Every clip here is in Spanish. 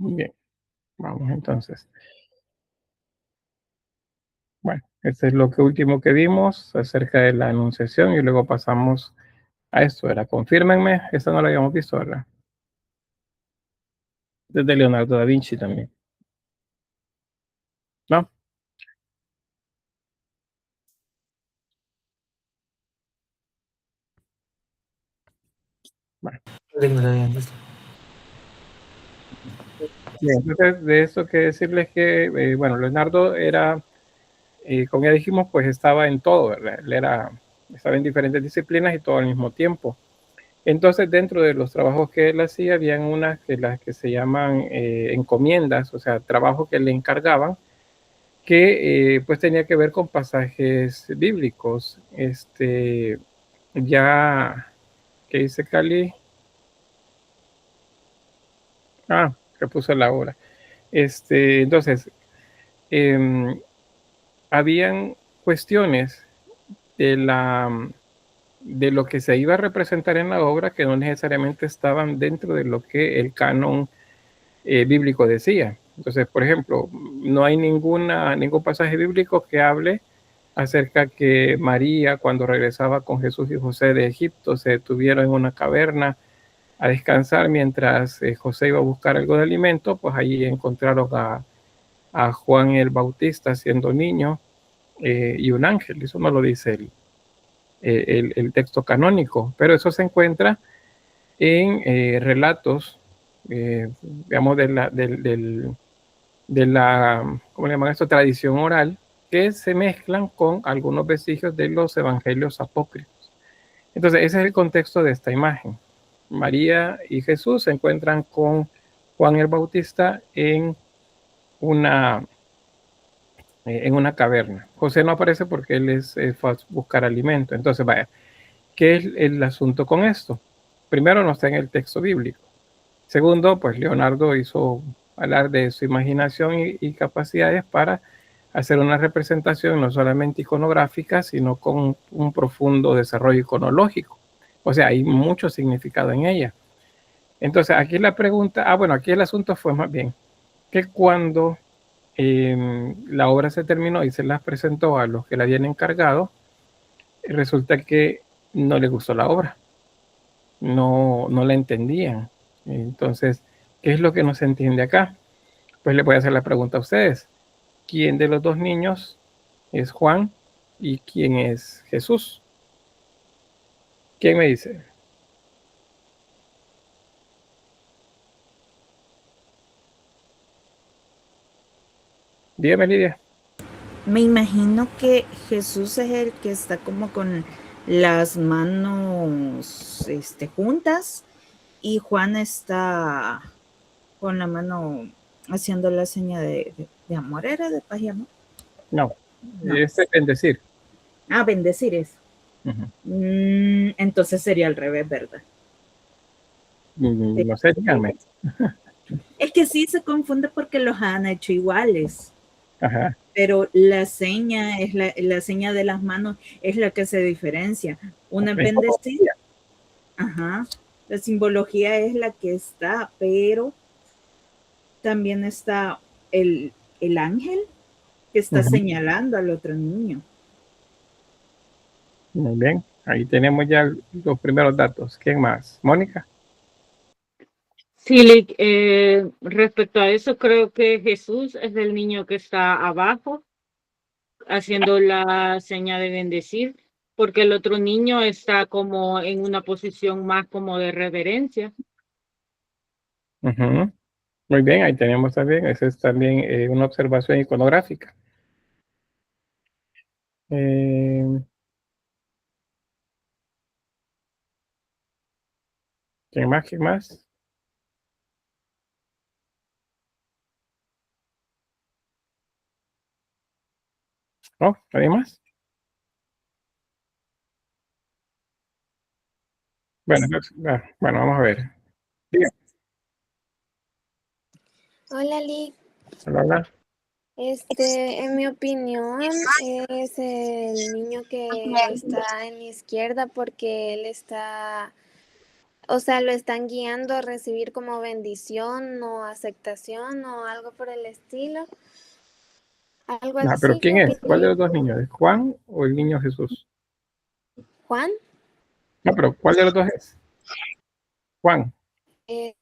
Muy bien, vamos entonces. Bueno, este es lo que último que vimos acerca de la anunciación y luego pasamos a esto, ¿verdad? Confírmenme, esta no la habíamos visto, ¿verdad? Desde Leonardo da Vinci también. ¿No? Bueno. Bien, entonces de esto que decirles que, bueno, Leonardo era, como ya dijimos, pues estaba en todo, ¿verdad? Estaba en diferentes disciplinas y todo al mismo tiempo. Entonces, dentro de los trabajos que él hacía, habían unas que las que se llaman encomiendas, o sea, trabajos que le encargaban, que pues tenía que ver con pasajes bíblicos. Ya, ¿qué dice Cali? Ah, que puso la hora. Entonces, habían cuestiones de de lo que se iba a representar en la obra que no necesariamente estaban dentro de lo que el canon bíblico decía. Entonces, por ejemplo, no hay ningún pasaje bíblico que hable acerca que María, cuando regresaba con Jesús y José de Egipto, se detuvieron en una caverna a descansar mientras José iba a buscar algo de alimento, pues allí encontraron a Juan el Bautista siendo niño y un ángel. Eso no lo dice el texto canónico, pero eso se encuentra en relatos, digamos, de la, ¿cómo le llaman esto? Tradición oral, que se mezclan con algunos vestigios de los evangelios apócrifos. Entonces, ese es el contexto de esta imagen. María y Jesús se encuentran con Juan el Bautista una, en una caverna. José no aparece porque él fue a buscar alimento. Entonces, vaya, ¿qué es el asunto con esto? Primero, no está en el texto bíblico. Segundo, pues Leonardo hizo hablar de su imaginación y capacidades para hacer una representación no solamente iconográfica, sino con un profundo desarrollo iconológico. O sea, hay mucho significado en ella. Entonces, aquí la pregunta, bueno, aquí el asunto fue más bien que cuando la obra se terminó y se las presentó a los que la habían encargado, resulta que no les gustó la obra, no la entendían. Entonces, ¿qué es lo que no se entiende acá? Pues le voy a hacer la pregunta a ustedes. ¿Quién de los dos niños es Juan y quién es Jesús? ¿Quién me dice? Dígame, Lidia. Me imagino que Jesús es el que está como con las manos juntas y Juan está con la mano haciendo la seña de amor, ¿era de paz y amor? No, No. en decir. Ah, bendecir eso. Uh-huh. Entonces sería al revés, ¿verdad? No sé, díganme. Es que sí se confunde porque los han hecho iguales. Ajá. Pero la seña es la seña de las manos es la que se diferencia. Una es bendecir, ajá, la simbología es la que está, pero también está el ángel que está Uh-huh. señalando al otro niño. Muy bien, ahí tenemos ya los primeros datos. ¿Quién más? Mónica. Sí, respecto a eso, creo que Jesús es el niño que está abajo haciendo la seña de bendecir, porque el otro niño está como en una posición más como de reverencia. Uh-huh. Muy bien, ahí tenemos también, esa es también una observación iconográfica. Eh, ¿Quién más? ¿Quién más? ¿No? ¿Nadie más? Bueno, bueno, vamos a ver. Diga, Hola, Lee. hola, hola. En mi opinión, es el niño que está en la izquierda porque él está, o sea, lo están guiando a recibir como bendición o aceptación o algo por el estilo. Algo Pero así, ¿quién es? opino ¿Cuál de yo. los dos niños? ¿Es Juan o el niño Jesús? Juan, No, pero ¿cuál de los dos es? Juan. eh,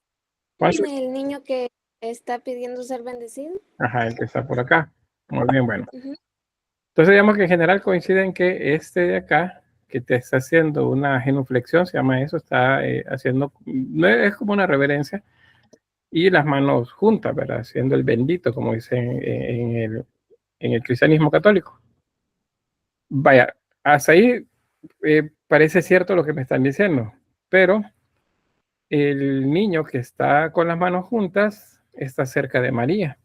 Juan, el niño que está pidiendo ser bendecido. ajá, el que está por acá. Muy bien, bueno. Ujú. Entonces, digamos que en general coinciden que este de acá, que te está haciendo una genuflexión, se llama eso, está haciendo, no es como una reverencia, y las manos juntas, ¿verdad? Haciendo el bendito, como dicen en el cristianismo católico. Vaya, hasta ahí parece cierto lo que me están diciendo, pero el niño que está con las manos juntas está cerca de María.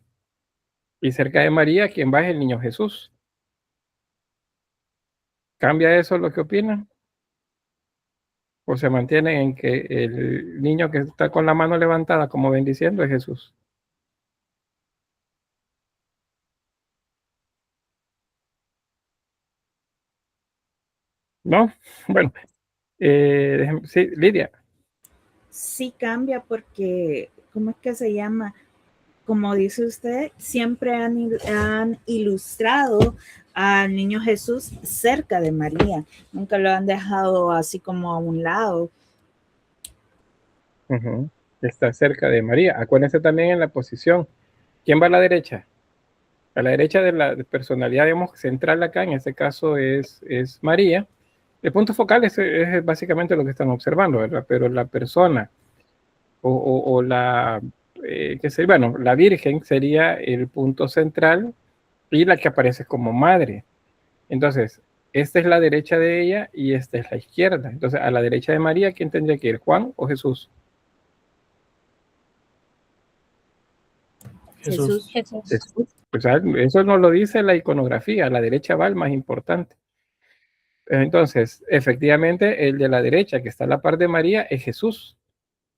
Y cerca de María, quien va es el niño Jesús. ¿Cambia eso lo que opinan? ¿O se mantienen en que el niño que está con la mano levantada como bendiciendo es Jesús? ¿No? Bueno, sí, Lidia. Sí cambia porque, ¿cómo es que se llama? Como dice usted, siempre han ilustrado al niño Jesús cerca de María. Nunca lo han dejado así como a un lado. Está cerca de María. Acuérdense también en la posición. ¿Quién va a la derecha? A la derecha de la personalidad, digamos, central acá, en este caso es María. El punto focal es básicamente lo que están observando, ¿verdad? Pero la persona o la, bueno, la Virgen sería el punto central y la que aparece como madre. Entonces, esta es la derecha de ella y esta es la izquierda. Entonces, a la derecha de María, ¿quién tendría que ir? ¿Juan o Jesús? Jesús. Jesús. O sea, eso no lo dice la iconografía, a la derecha va el más importante. Entonces, efectivamente, el de la derecha que está a la par de María es Jesús.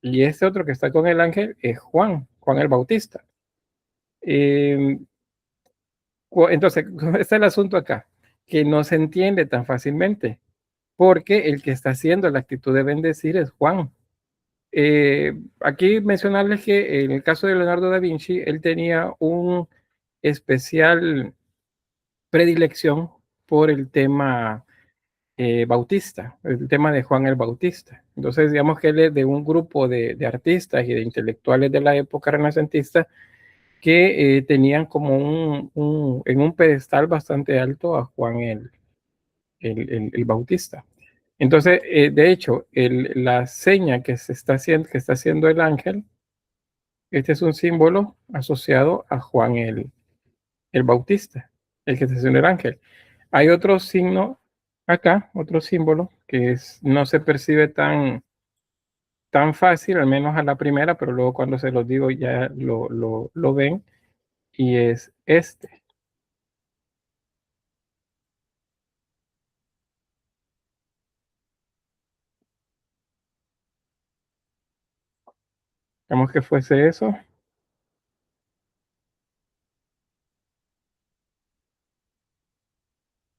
Y este otro que está con el ángel es Juan, Juan el Bautista. Entonces, este es el asunto acá, que no se entiende tan fácilmente, porque el que está haciendo la actitud de bendecir es Juan. Aquí mencionarles que en el caso de Leonardo da Vinci, él tenía un especial predilección por el tema bautista, el tema de Juan el Bautista. Entonces, digamos que él es de un grupo de artistas y de intelectuales de la época renacentista que tenían como en un pedestal bastante alto a Juan el Bautista. Entonces, de hecho, la seña que que está haciendo el ángel, este es un símbolo asociado a Juan el Bautista, el que está haciendo el ángel. Hay otro signo acá, otro símbolo, que no se percibe tan fácil, al menos a la primera, pero luego cuando se los digo ya lo ven, y es este. Digamos que fuese eso,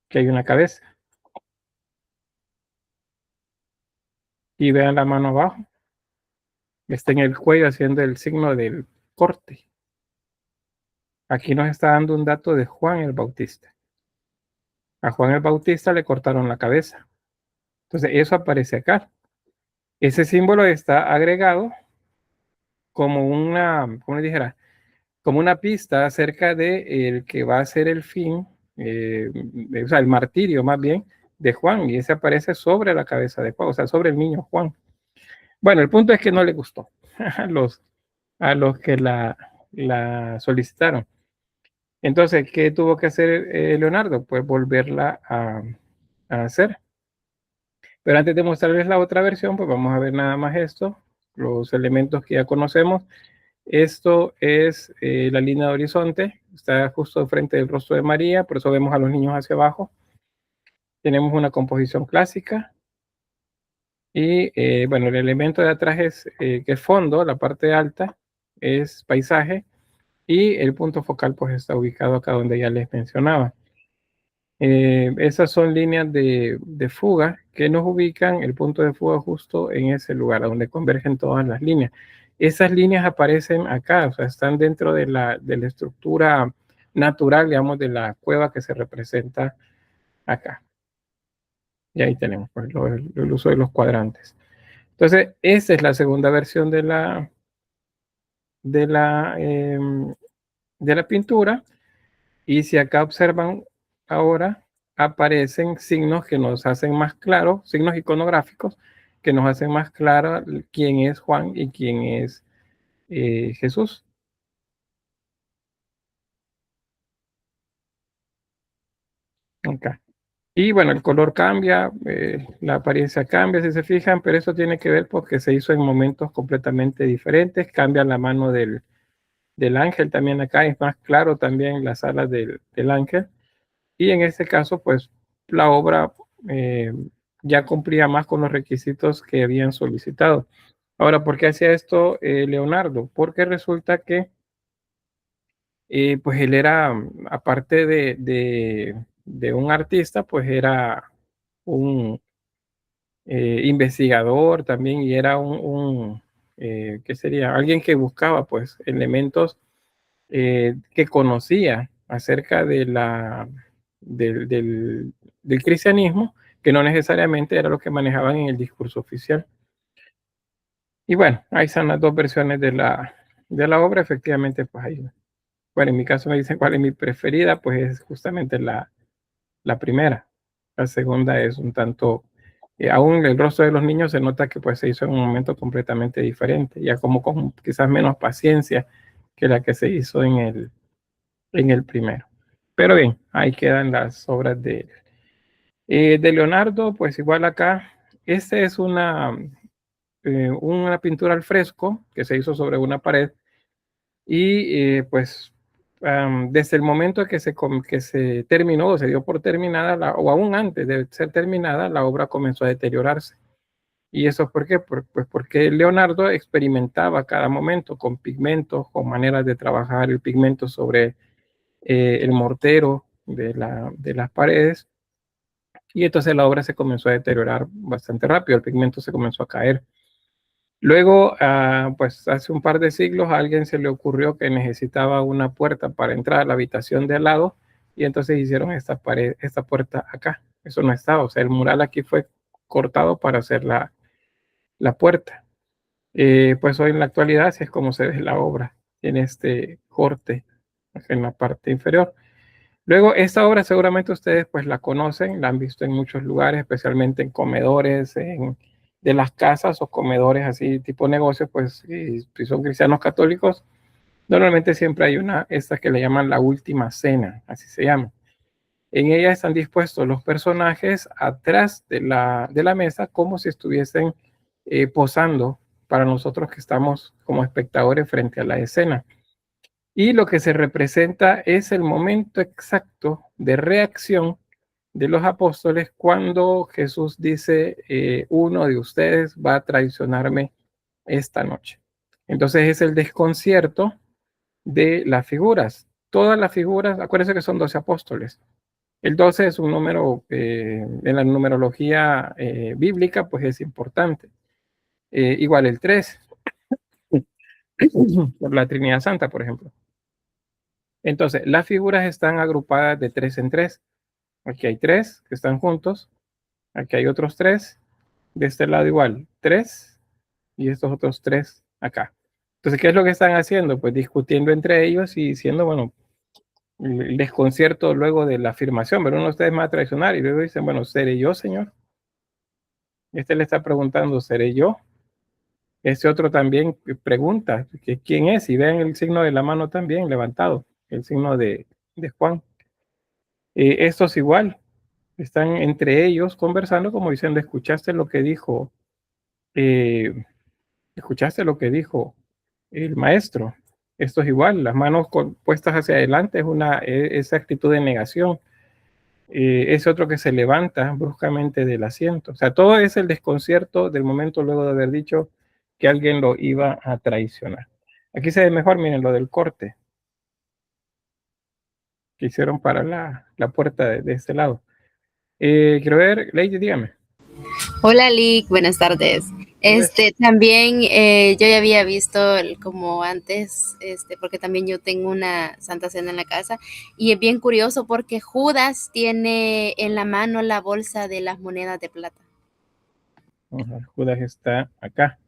que hay una cabeza. Y vean la mano abajo, está en el cuello haciendo el signo del corte. Aquí nos está dando un dato de Juan el Bautista. A Juan el Bautista le cortaron la cabeza. Entonces, eso aparece acá. Ese símbolo está agregado como ¿cómo le dijera? Como una pista acerca de el que va a ser el fin, o sea, el martirio más bien de Juan, y ese aparece sobre la cabeza de Juan, o sea, sobre el niño Juan. Bueno, el punto es que no le gustó a los que la solicitaron. Entonces, ¿qué tuvo que hacer Leonardo? Pues volverla a hacer. Pero antes de mostrarles la otra versión, pues vamos a ver nada más esto, los elementos que ya conocemos. Esto es la línea de horizonte, está justo frente del rostro de María, por eso vemos a los niños hacia abajo. Tenemos una composición clásica y bueno, el elemento de atrás es que es fondo, la parte alta es paisaje y el punto focal pues está ubicado acá donde ya les mencionaba. Esas son líneas de fuga que nos ubican el punto de fuga justo en ese lugar, donde convergen todas las líneas. Esas líneas aparecen acá, o sea, están dentro de la estructura natural, digamos, de la cueva que se representa acá. Y ahí tenemos pues, el uso de los cuadrantes. Entonces, esa es la segunda versión de la pintura. Y si acá observan ahora, aparecen signos que nos hacen más claro, signos iconográficos que nos hacen más claro quién es Juan y quién es Jesús. Acá. Y bueno, el color cambia, la apariencia cambia, si se fijan, pero eso tiene que ver porque se hizo en momentos completamente diferentes. Cambia la mano del ángel también acá, es más claro también las alas del ángel. Y en este caso, pues la obra ya cumplía más con los requisitos que habían solicitado. Ahora, ¿por qué hacía esto Leonardo? Porque resulta que pues él era, aparte de un artista, pues era un investigador también y era ¿qué sería? Alguien que buscaba pues elementos que conocía acerca del cristianismo, que no necesariamente era lo que manejaban en el discurso oficial. Y bueno, ahí están las dos versiones de la obra, efectivamente, pues ahí. Bueno, en mi caso me dicen cuál es mi preferida, pues es justamente la primera. La segunda es un tanto, aún el rostro de los niños se nota que pues se hizo en un momento completamente diferente, ya como con quizás menos paciencia que la que se hizo en el primero. Pero bien, ahí quedan las obras de Leonardo, pues igual acá, esta es una pintura al fresco que se hizo sobre una pared y pues desde el momento que se terminó o se dio por terminada, o aún antes de ser terminada, la obra comenzó a deteriorarse. ¿Y eso por qué? Pues porque Leonardo experimentaba cada momento con pigmentos, con maneras de trabajar el pigmento sobre el mortero de las paredes, y entonces la obra se comenzó a deteriorar bastante rápido, el pigmento se comenzó a caer. Luego, pues hace un par de siglos a alguien se le ocurrió que necesitaba una puerta para entrar a la habitación de al lado, y entonces hicieron esta puerta acá. Eso no estaba, o sea, el mural aquí fue cortado para hacer la puerta. Pues hoy en la actualidad así es como se ve la obra, tiene este corte en la parte inferior. Luego, esta obra seguramente ustedes pues la conocen, la han visto en muchos lugares, especialmente en comedores de las casas o comedores así tipo negocios, pues si son cristianos católicos, normalmente siempre hay esta que le llaman la última cena, así se llama. En ella están dispuestos los personajes atrás de la mesa como si estuviesen posando para nosotros que estamos como espectadores frente a la escena. Y lo que se representa es el momento exacto de reacción de los apóstoles cuando Jesús dice, uno de ustedes va a traicionarme esta noche. Entonces es el desconcierto de las figuras. Todas las figuras, acuérdense que son 12 apóstoles. El 12 es un número, en la numerología bíblica, pues es importante. Igual el 3, por la Trinidad Santa, por ejemplo. Entonces, las figuras están agrupadas de 3 en 3. Aquí hay 3 que están juntos. Aquí hay otros 3. De este lado igual, 3. Y estos otros 3 acá. Entonces, ¿qué es lo que están haciendo? Pues discutiendo entre ellos y diciendo, bueno, el desconcierto luego de la afirmación, pero uno de ustedes me va a traicionar. Y luego dicen, bueno, ¿seré yo, Señor? Este le está preguntando, ¿seré yo? Este otro también pregunta, ¿quién es? Y vean el signo de la mano también levantado, el signo de Juan. Estos igual, están entre ellos conversando como diciendo, ¿escuchaste lo que dijo? ¿Escuchaste lo que dijo el maestro? Esto es igual, las manos puestas hacia adelante es esa actitud de negación. Es otro que se levanta bruscamente del asiento. O sea, todo es el desconcierto del momento luego de haber dicho que alguien lo iba a traicionar. Aquí se ve mejor, miren lo del corte. que hicieron para la puerta de este lado. Quiero ver, Lady, dígame. Hola, Lick, buenas tardes. También yo ya había visto como antes, porque también yo tengo una Santa Cena en la casa, y es bien curioso porque Judas tiene en la mano la bolsa de las monedas de plata. Judas está acá.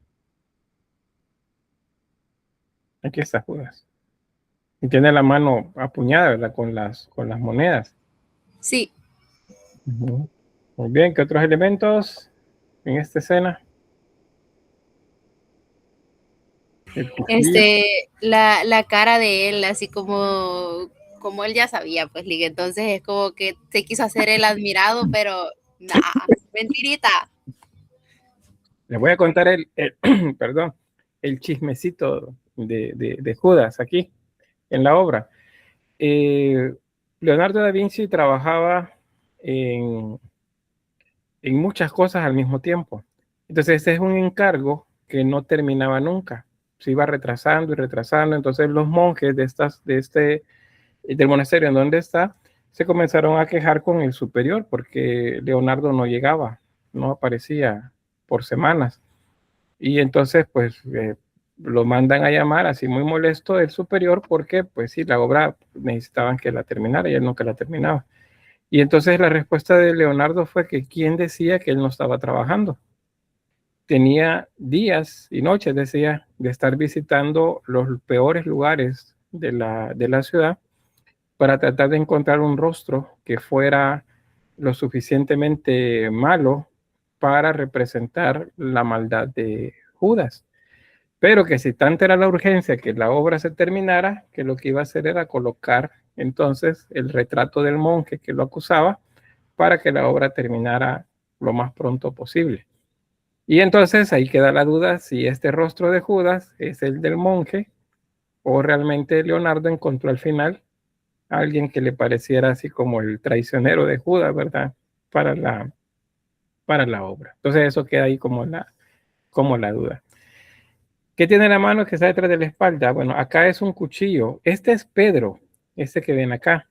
Aquí está Judas. Y tiene la mano apuñada, ¿verdad? Con las monedas. Sí. Muy bien, ¿qué otros elementos en esta escena? La cara de él, así como él ya sabía, pues, Lick, entonces es como que se quiso hacer el admirado, pero mentirita. Les voy a contar perdón, el chismecito de Judas aquí en la obra. Leonardo da Vinci trabajaba en muchas cosas al mismo tiempo. Entonces, ese es un encargo que no terminaba nunca. Se iba retrasando y retrasando. Entonces, los monjes del monasterio en donde está se comenzaron a quejar con el superior porque Leonardo no llegaba, no aparecía por semanas. Y entonces, pues, lo mandan a llamar así muy molesto el superior porque, pues sí, la obra necesitaban que la terminara y él nunca la terminaba. Y entonces la respuesta de Leonardo fue que quién decía que él no estaba trabajando. Tenía días y noches, decía, de estar visitando los peores lugares de la ciudad para tratar de encontrar un rostro que fuera lo suficientemente malo para representar la maldad de Judas. Pero que si tanta era la urgencia que la obra se terminara, que lo que iba a hacer era colocar entonces el retrato del monje que lo acusaba para que la obra terminara lo más pronto posible. Y entonces ahí queda la duda si este rostro de Judas es el del monje o realmente Leonardo encontró al final a alguien que le pareciera así como el traicionero de Judas, ¿verdad? Para la obra. Entonces eso queda ahí como la duda. ¿Qué tiene en la mano que está detrás de la espalda? Bueno, acá es un cuchillo. Este es Pedro, este que ven acá.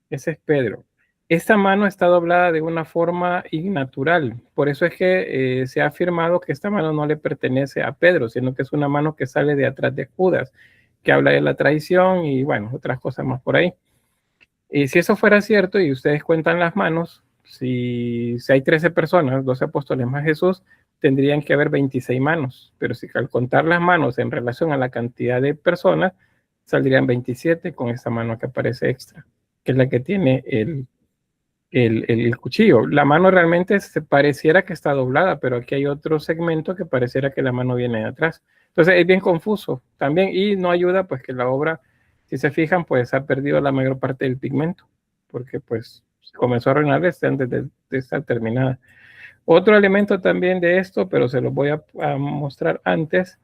Ese es Pedro. Esta mano está doblada de una forma innatural. Por eso es que se ha afirmado que esta mano no le pertenece a Pedro, sino que es una mano que sale de atrás de Judas, que habla de la traición y bueno, otras cosas más por ahí. Y si eso fuera cierto y ustedes cuentan las manos, si hay 13 personas, 12 apóstoles más Jesús, tendrían que haber 26 manos. Pero si al contar las manos en relación a la cantidad de personas, saldrían 27 con esta mano que aparece extra, que es la que tiene el cuchillo. La mano realmente se pareciera que está doblada, pero aquí hay otro segmento que pareciera que la mano viene de atrás. Entonces es bien confuso también y no ayuda pues que la obra, si se fijan, pues ha perdido la mayor parte del pigmento, porque pues comenzó a arruinarse antes de estar terminada. Otro elemento también de esto, pero se los voy a mostrar antes,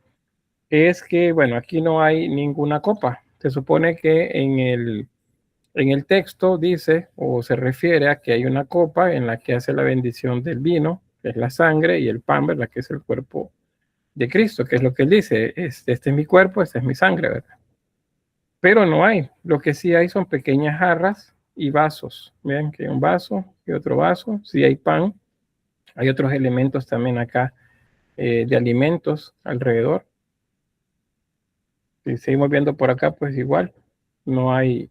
es que, bueno, aquí no hay ninguna copa. Se supone que en el texto dice o se refiere a que hay una copa en la que hace la bendición del vino, que es la sangre, y el pan, ¿verdad? Que es el cuerpo de Cristo, que es lo que él dice, este es mi cuerpo, esta es mi sangre, ¿verdad? Pero no hay, lo que sí hay son pequeñas jarras y vasos. Vean que hay un vaso y otro vaso, sí hay pan, hay otros elementos también acá de alimentos alrededor. Si seguimos viendo por acá, pues igual, no hay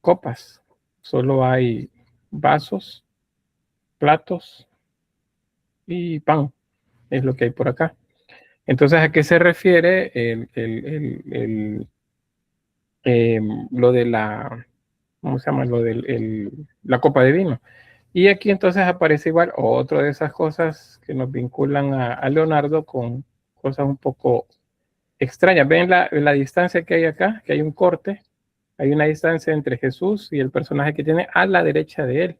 copas, solo hay vasos, platos y pan, es lo que hay por acá. Entonces, ¿a qué se refiere lo de la, ¿cómo se llama? Lo de la copa de vino. Y aquí entonces aparece igual otra de esas cosas que nos vinculan a Leonardo con cosas un poco extrañas. ¿Ven la distancia que hay acá? Que hay un corte, hay una distancia entre Jesús y el personaje que tiene a la derecha de él.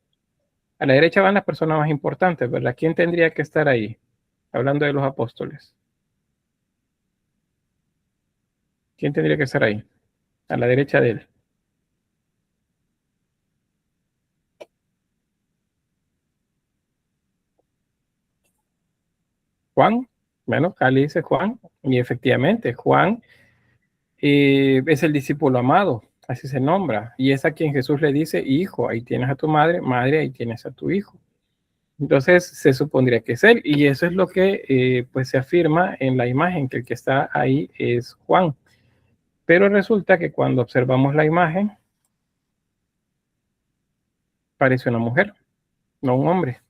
A la derecha van las personas más importantes, ¿verdad? ¿Quién tendría que estar ahí? Hablando de los apóstoles. ¿Quién tendría que estar ahí? A la derecha de él. Juan. Bueno, acá le dice Juan. Y efectivamente, Juan es el discípulo amado. así se nombra, y es a quien Jesús le dice, hijo, ahí tienes a tu madre, madre, ahí tienes a tu hijo. Entonces se supondría que es él, y eso es lo que pues se afirma en la imagen, que el que está ahí es Juan. Pero resulta que cuando observamos la imagen, parece una mujer, no un hombre.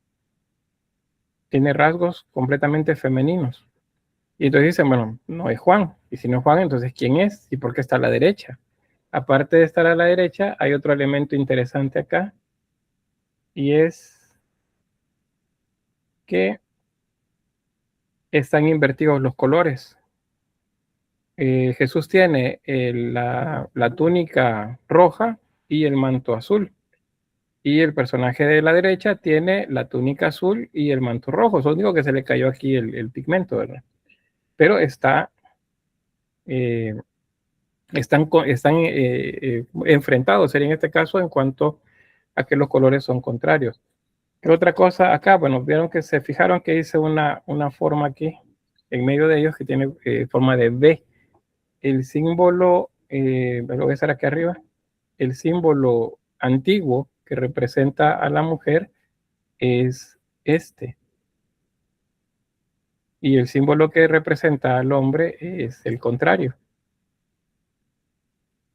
Tiene rasgos completamente femeninos. Y entonces dicen, bueno, no es Juan. Y si no es Juan, entonces ¿quién es? ¿Y por qué está a la derecha? Aparte de estar a la derecha, hay otro elemento interesante acá, y es que están invertidos los colores. Jesús tiene la túnica roja y el manto azul. Y el personaje de la derecha tiene la túnica azul y el manto rojo. Es lo único que se le cayó aquí el pigmento, ¿verdad? Pero están enfrentados, sería en este caso, en cuanto a que los colores son contrarios. ¿Qué otra cosa acá? Bueno, vieron que se fijaron que hice una forma aquí, en medio de ellos, que tiene forma de V. El símbolo, lo voy a hacer aquí arriba, el símbolo antiguo que representa a la mujer es este. Y el símbolo que representa al hombre es el contrario.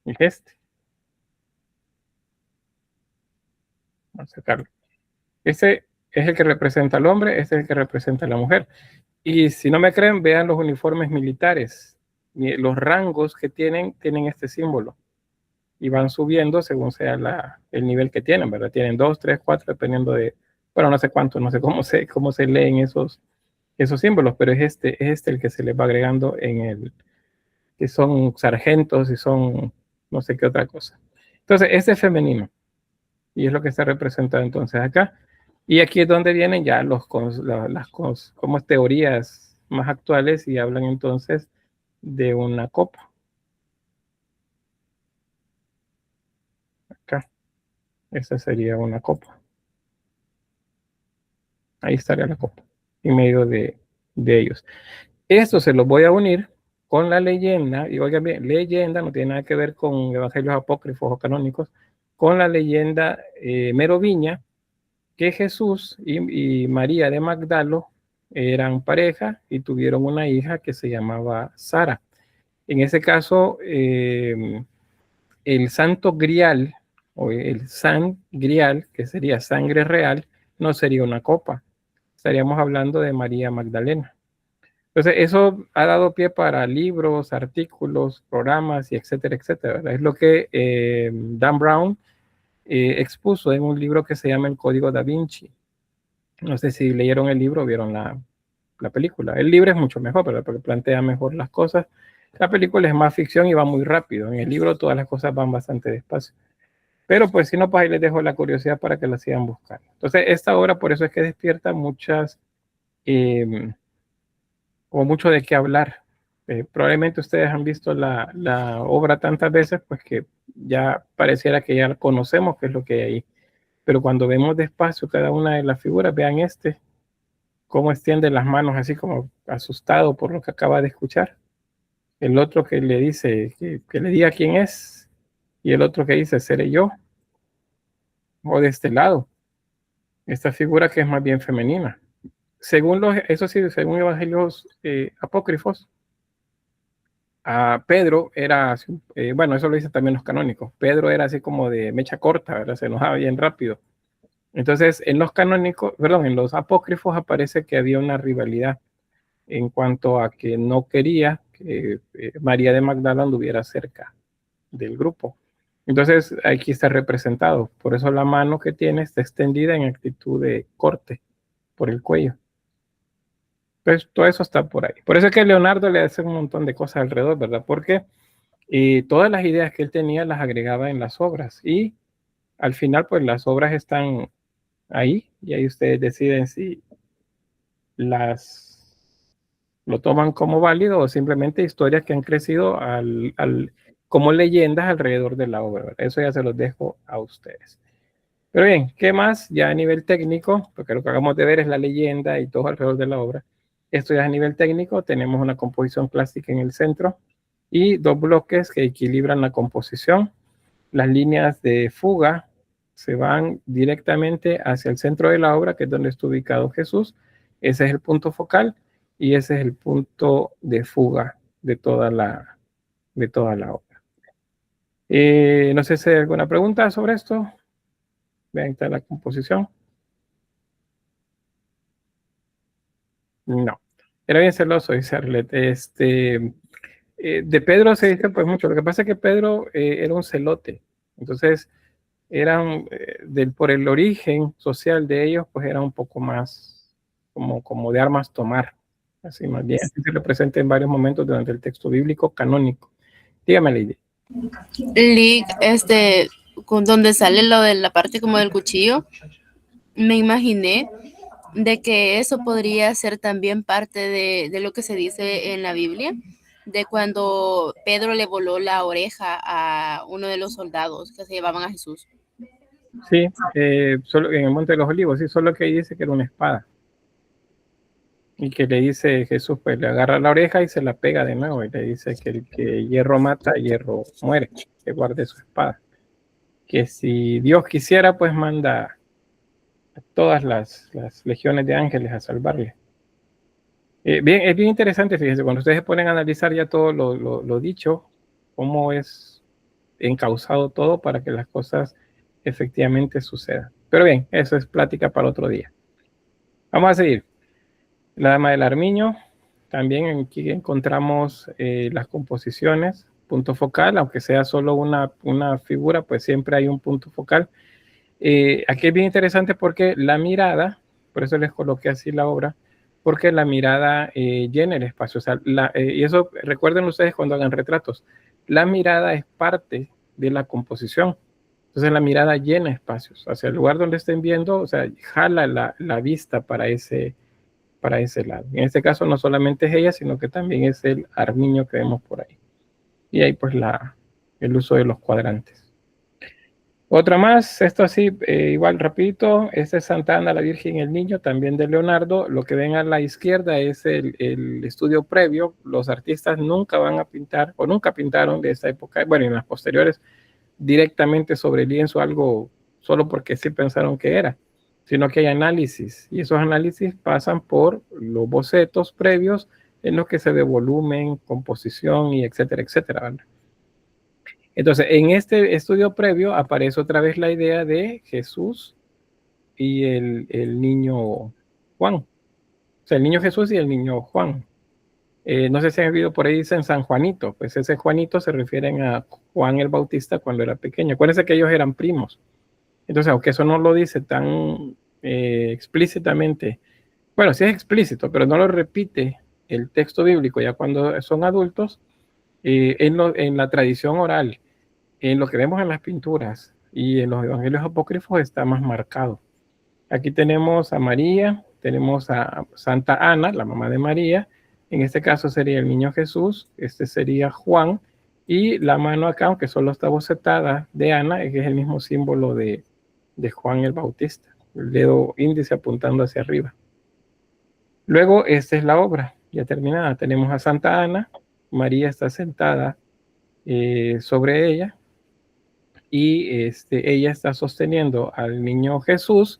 Es este. Vamos a sacarlo. Este es el que representa al hombre, este es el que representa a la mujer. Y si no me creen, vean los uniformes militares. Los rangos que tienen este símbolo. Y van subiendo según sea el nivel que tienen, ¿verdad? Tienen 2, 3, 4, dependiendo de, bueno, no sé cuánto, no sé cómo se leen esos símbolos, pero es este el que se les va agregando que son sargentos y son no sé qué otra cosa. Entonces, este es femenino. Y es lo que está representado entonces acá. Y aquí es donde vienen ya como teorías más actuales y hablan entonces de una copa. Acá. Esa sería una copa. Ahí estaría la copa. En medio de ellos. Esto se lo voy a unir con la leyenda, y oigan bien, leyenda no tiene nada que ver con evangelios apócrifos o canónicos, con la leyenda meroviña, que Jesús y María de Magdalo eran pareja y tuvieron una hija que se llamaba Sara. En ese caso, el santo grial, o el san grial, que sería sangre real, no sería una copa. Estaríamos hablando de María Magdalena. Entonces, eso ha dado pie para libros, artículos, programas y etcétera, etcétera, ¿verdad? Es lo que Dan Brown expuso en un libro que se llama El Código Da Vinci. No sé si leyeron el libro o vieron la película. El libro es mucho mejor, ¿verdad? Porque plantea mejor las cosas. La película es más ficción y va muy rápido. En el libro todas las cosas van bastante despacio. Pero pues si no, pues ahí les dejo la curiosidad para que la sigan buscando. Entonces, esta obra por eso es que despierta como mucho de qué hablar. Probablemente ustedes han visto la obra tantas veces, pues que ya pareciera que ya conocemos qué es lo que hay ahí. Pero cuando vemos despacio cada una de las figuras, vean cómo extiende las manos así como asustado por lo que acaba de escuchar. El otro que le dice que le diga quién es, y el otro que dice seré yo, o de este lado. Esta figura que es más bien femenina. Según según evangelios apócrifos, a Pedro era, bueno, eso lo dicen también los canónicos, Pedro era así como de mecha corta, ¿verdad? Se enojaba bien rápido. Entonces, en los apócrifos aparece que había una rivalidad en cuanto a que no quería que María de Magdala anduviera cerca del grupo. Entonces, aquí está representado. Por eso la mano que tiene está extendida en actitud de corte por el cuello. Entonces, todo eso está por ahí. Por eso es que Leonardo le hace un montón de cosas alrededor, ¿verdad? Porque todas las ideas que él tenía las agregaba en las obras. Y al final, pues las obras están ahí. Y ahí ustedes deciden si lo toman como válido o simplemente historias que han crecido como leyendas alrededor de la obra, ¿verdad? Eso ya se los dejo a ustedes. Pero bien, ¿qué más? Ya a nivel técnico, porque lo que acabamos de ver es la leyenda y todo alrededor de la obra. Esto ya a nivel técnico, tenemos una composición clásica en el centro y dos bloques que equilibran la composición. las líneas de fuga se van directamente hacia el centro de la obra, que es donde está ubicado Jesús. Ese es el punto focal y ese es el punto de fuga de toda la obra. No sé si hay alguna pregunta sobre esto. Vean, está la composición. No. Era bien celoso, dice Arlet. De Pedro se dice pues mucho. Lo que pasa es que Pedro era un celote. Entonces, eran, por el origen social de ellos, pues era un poco más como de armas tomar. Así más bien. Así se representa en varios momentos durante el texto bíblico canónico. Dígame, Lady. Lick, donde sale lo de la parte como del cuchillo, me imaginé de que eso podría ser también parte de lo que se dice en la Biblia, de cuando Pedro le voló la oreja a uno de los soldados que se llevaban a Jesús. Sí, solo en el Monte de los Olivos, sí, solo que ahí dice que era una espada. Y que le dice Jesús, pues le agarra la oreja y se la pega de nuevo y le dice que el que hierro mata, hierro muere, que guarde su espada. Que si Dios quisiera, pues manda a todas las legiones de ángeles a salvarle. Bien, es bien interesante, fíjense, cuando ustedes se ponen a analizar ya todo lo dicho, cómo es encauzado todo para que las cosas efectivamente sucedan. Pero bien, eso es plática para otro día. Vamos a seguir. La Dama del Armiño, también aquí encontramos las composiciones, punto focal, aunque sea solo una figura, pues siempre hay un punto focal. Aquí es bien interesante porque la mirada, por eso les coloqué así la obra, porque la mirada llena el espacio. O sea, y eso recuerden ustedes cuando hagan retratos, la mirada es parte de la composición. Entonces la mirada llena espacios. Hacia el lugar donde estén viendo, o sea, jala la vista para ese lado. En este caso no solamente es ella, sino que también es el armiño que vemos por ahí. Y ahí pues el uso de los cuadrantes. Otra más, esto así, igual rapidito, este es Santa Ana, la Virgen y el Niño, también de Leonardo. Lo que ven a la izquierda es el estudio previo. Los artistas nunca van a pintar, o nunca pintaron de esta época, bueno, en las posteriores, directamente sobre el lienzo algo solo porque sí pensaron que era, sino que hay análisis, y esos análisis pasan por los bocetos previos en los que se ve volumen, composición y etcétera, etcétera, ¿vale? Entonces, en este estudio previo aparece otra vez la idea de Jesús y el niño Juan. O sea, el niño Jesús y el niño Juan. No sé si han visto por ahí, dicen San Juanito. Pues ese Juanito se refieren a Juan el Bautista cuando era pequeño. Acuérdense que ellos eran primos. Entonces, aunque eso no lo dice tan explícitamente, bueno, sí es explícito, pero no lo repite el texto bíblico ya cuando son adultos, en la tradición oral, en lo que vemos en las pinturas y en los evangelios apócrifos está más marcado. Aquí tenemos a María, tenemos a Santa Ana, la mamá de María, en este caso sería el niño Jesús, este sería Juan, y la mano acá, aunque solo está bocetada, de Ana, que es el mismo símbolo de Juan el Bautista, el dedo índice apuntando hacia arriba. Luego, esta es la obra ya terminada. Tenemos a Santa Ana, María está sentada sobre ella, y ella está sosteniendo al niño Jesús,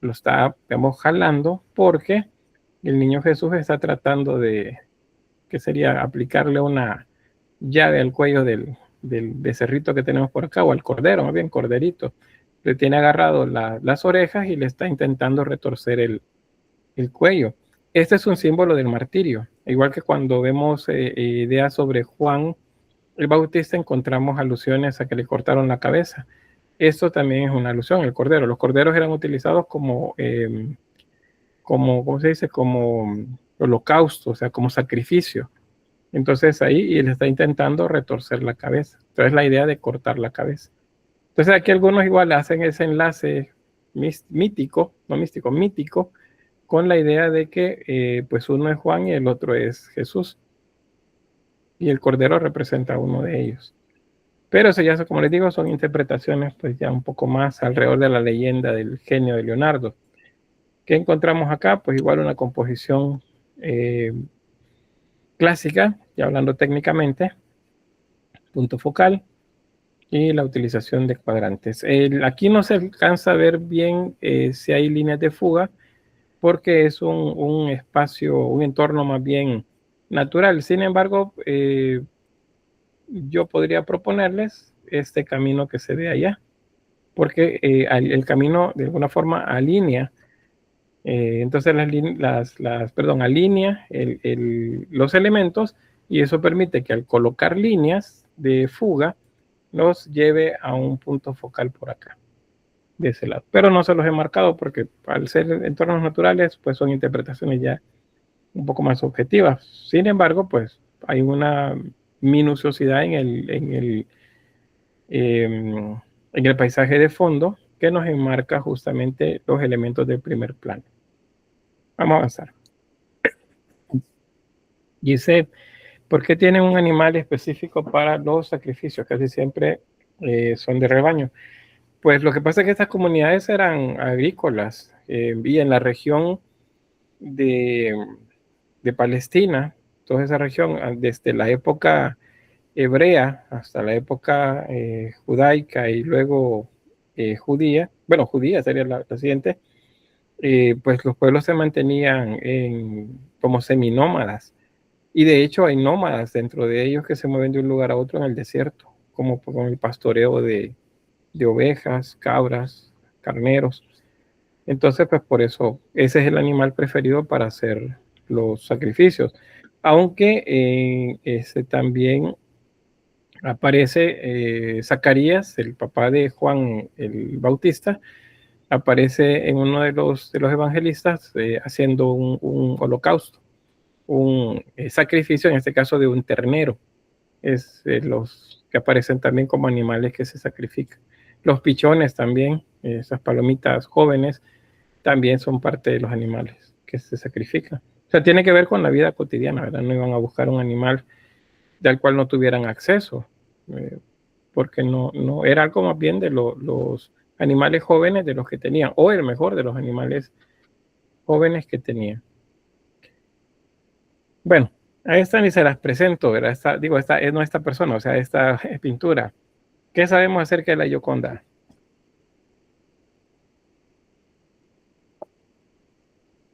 lo está, digamos, jalando, porque el niño Jesús está tratando de, que sería aplicarle una llave al cuello del becerrito que tenemos por acá, o al cordero, más bien corderito. Le tiene agarrado las orejas y le está intentando retorcer el cuello. Este es un símbolo del martirio, igual que cuando vemos ideas sobre Juan el Bautista, encontramos alusiones a que le cortaron la cabeza. Esto también es una alusión, el cordero. Los corderos eran utilizados como ¿cómo se dice? Como holocausto, o sea, como sacrificio. Entonces ahí y él está intentando retorcer la cabeza. Entonces la idea de cortar la cabeza. Entonces aquí algunos igual hacen ese enlace mítico, no místico, mítico, con la idea de que pues uno es Juan y el otro es Jesús. Y el cordero representa a uno de ellos. Pero eso ya, como les digo, son interpretaciones pues ya un poco más alrededor de la leyenda del genio de Leonardo. ¿Qué encontramos acá? Pues igual una composición clásica, ya hablando técnicamente, punto focal, y la utilización de cuadrantes. Aquí no se alcanza a ver bien si hay líneas de fuga, porque es un espacio, un entorno más bien natural. Sin embargo, yo podría proponerles este camino que se ve allá, porque el camino de alguna forma alinea, entonces alinea los elementos, y eso permite que al colocar líneas de fuga los lleve a un punto focal por acá, de ese lado. Pero no se los he marcado porque al ser entornos naturales, pues son interpretaciones ya un poco más objetivas. Sin embargo, pues hay una minuciosidad en el paisaje de fondo que nos enmarca justamente los elementos del primer plano. Vamos a avanzar. Dice, ¿por qué tienen un animal específico para los sacrificios? Casi siempre son de rebaño. Pues lo que pasa es que estas comunidades eran agrícolas, y en la región de Palestina, toda esa región, desde la época hebrea hasta la época judaica y luego judía, bueno, judía sería la siguiente, pues los pueblos se mantenían como seminómadas, y de hecho hay nómadas dentro de ellos que se mueven de un lugar a otro en el desierto, como con el pastoreo de ovejas, cabras, carneros. Entonces, pues por eso ese es el animal preferido para hacer los sacrificios. Aunque ese también aparece Zacarías, el papá de Juan el Bautista, aparece en uno de los evangelistas haciendo un holocausto, un sacrificio, en este caso de un ternero. Es los que aparecen también como animales que se sacrifican. Los pichones también, esas palomitas jóvenes, también son parte de los animales que se sacrifican. O sea, tiene que ver con la vida cotidiana, ¿verdad? No iban a buscar un animal del cual no tuvieran acceso, porque no era algo más bien de los animales jóvenes de los que tenían, o el mejor de los animales jóvenes que tenían. Bueno, a esta ni se las presento, ¿verdad? Esta es no esta persona, o sea, esta pintura. ¿Qué sabemos acerca de la Gioconda?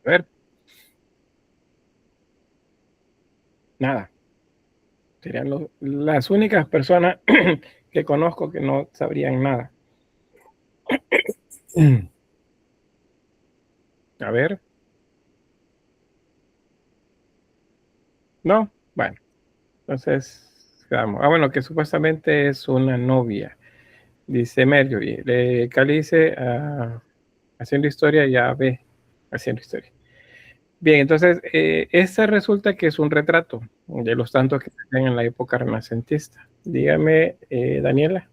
A ver, nada. Serían las únicas personas que conozco que no sabrían nada. A ver. No, bueno, entonces, vamos. Bueno, que supuestamente es una novia, dice Mercury. Cali dice, haciendo historia, ya ve, haciendo historia. Bien, entonces, esta resulta que es un retrato de los tantos que se ven en la época renacentista. Dígame, Daniela.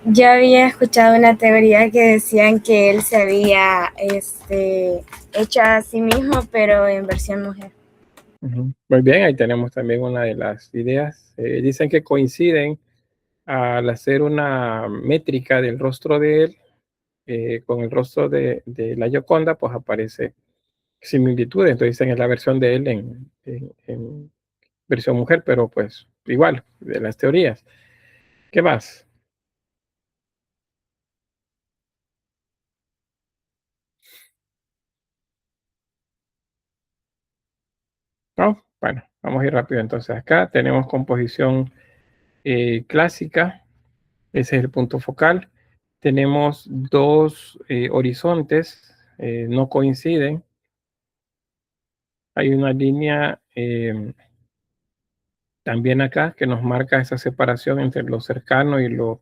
Yo había escuchado una teoría que decían que él se había hecho a sí mismo, pero en versión mujer. Muy bien, ahí tenemos también una de las ideas. Dicen que coinciden al hacer una métrica del rostro de él con el rostro de la Gioconda, pues aparece similitudes. Entonces dicen que es la versión de él en versión mujer, pero pues igual, de las teorías. ¿Qué más? ¿No? Bueno, vamos a ir rápido. Entonces acá tenemos composición clásica, ese es el punto focal. Tenemos dos horizontes, no coinciden. Hay una línea también acá que nos marca esa separación entre lo cercano y lo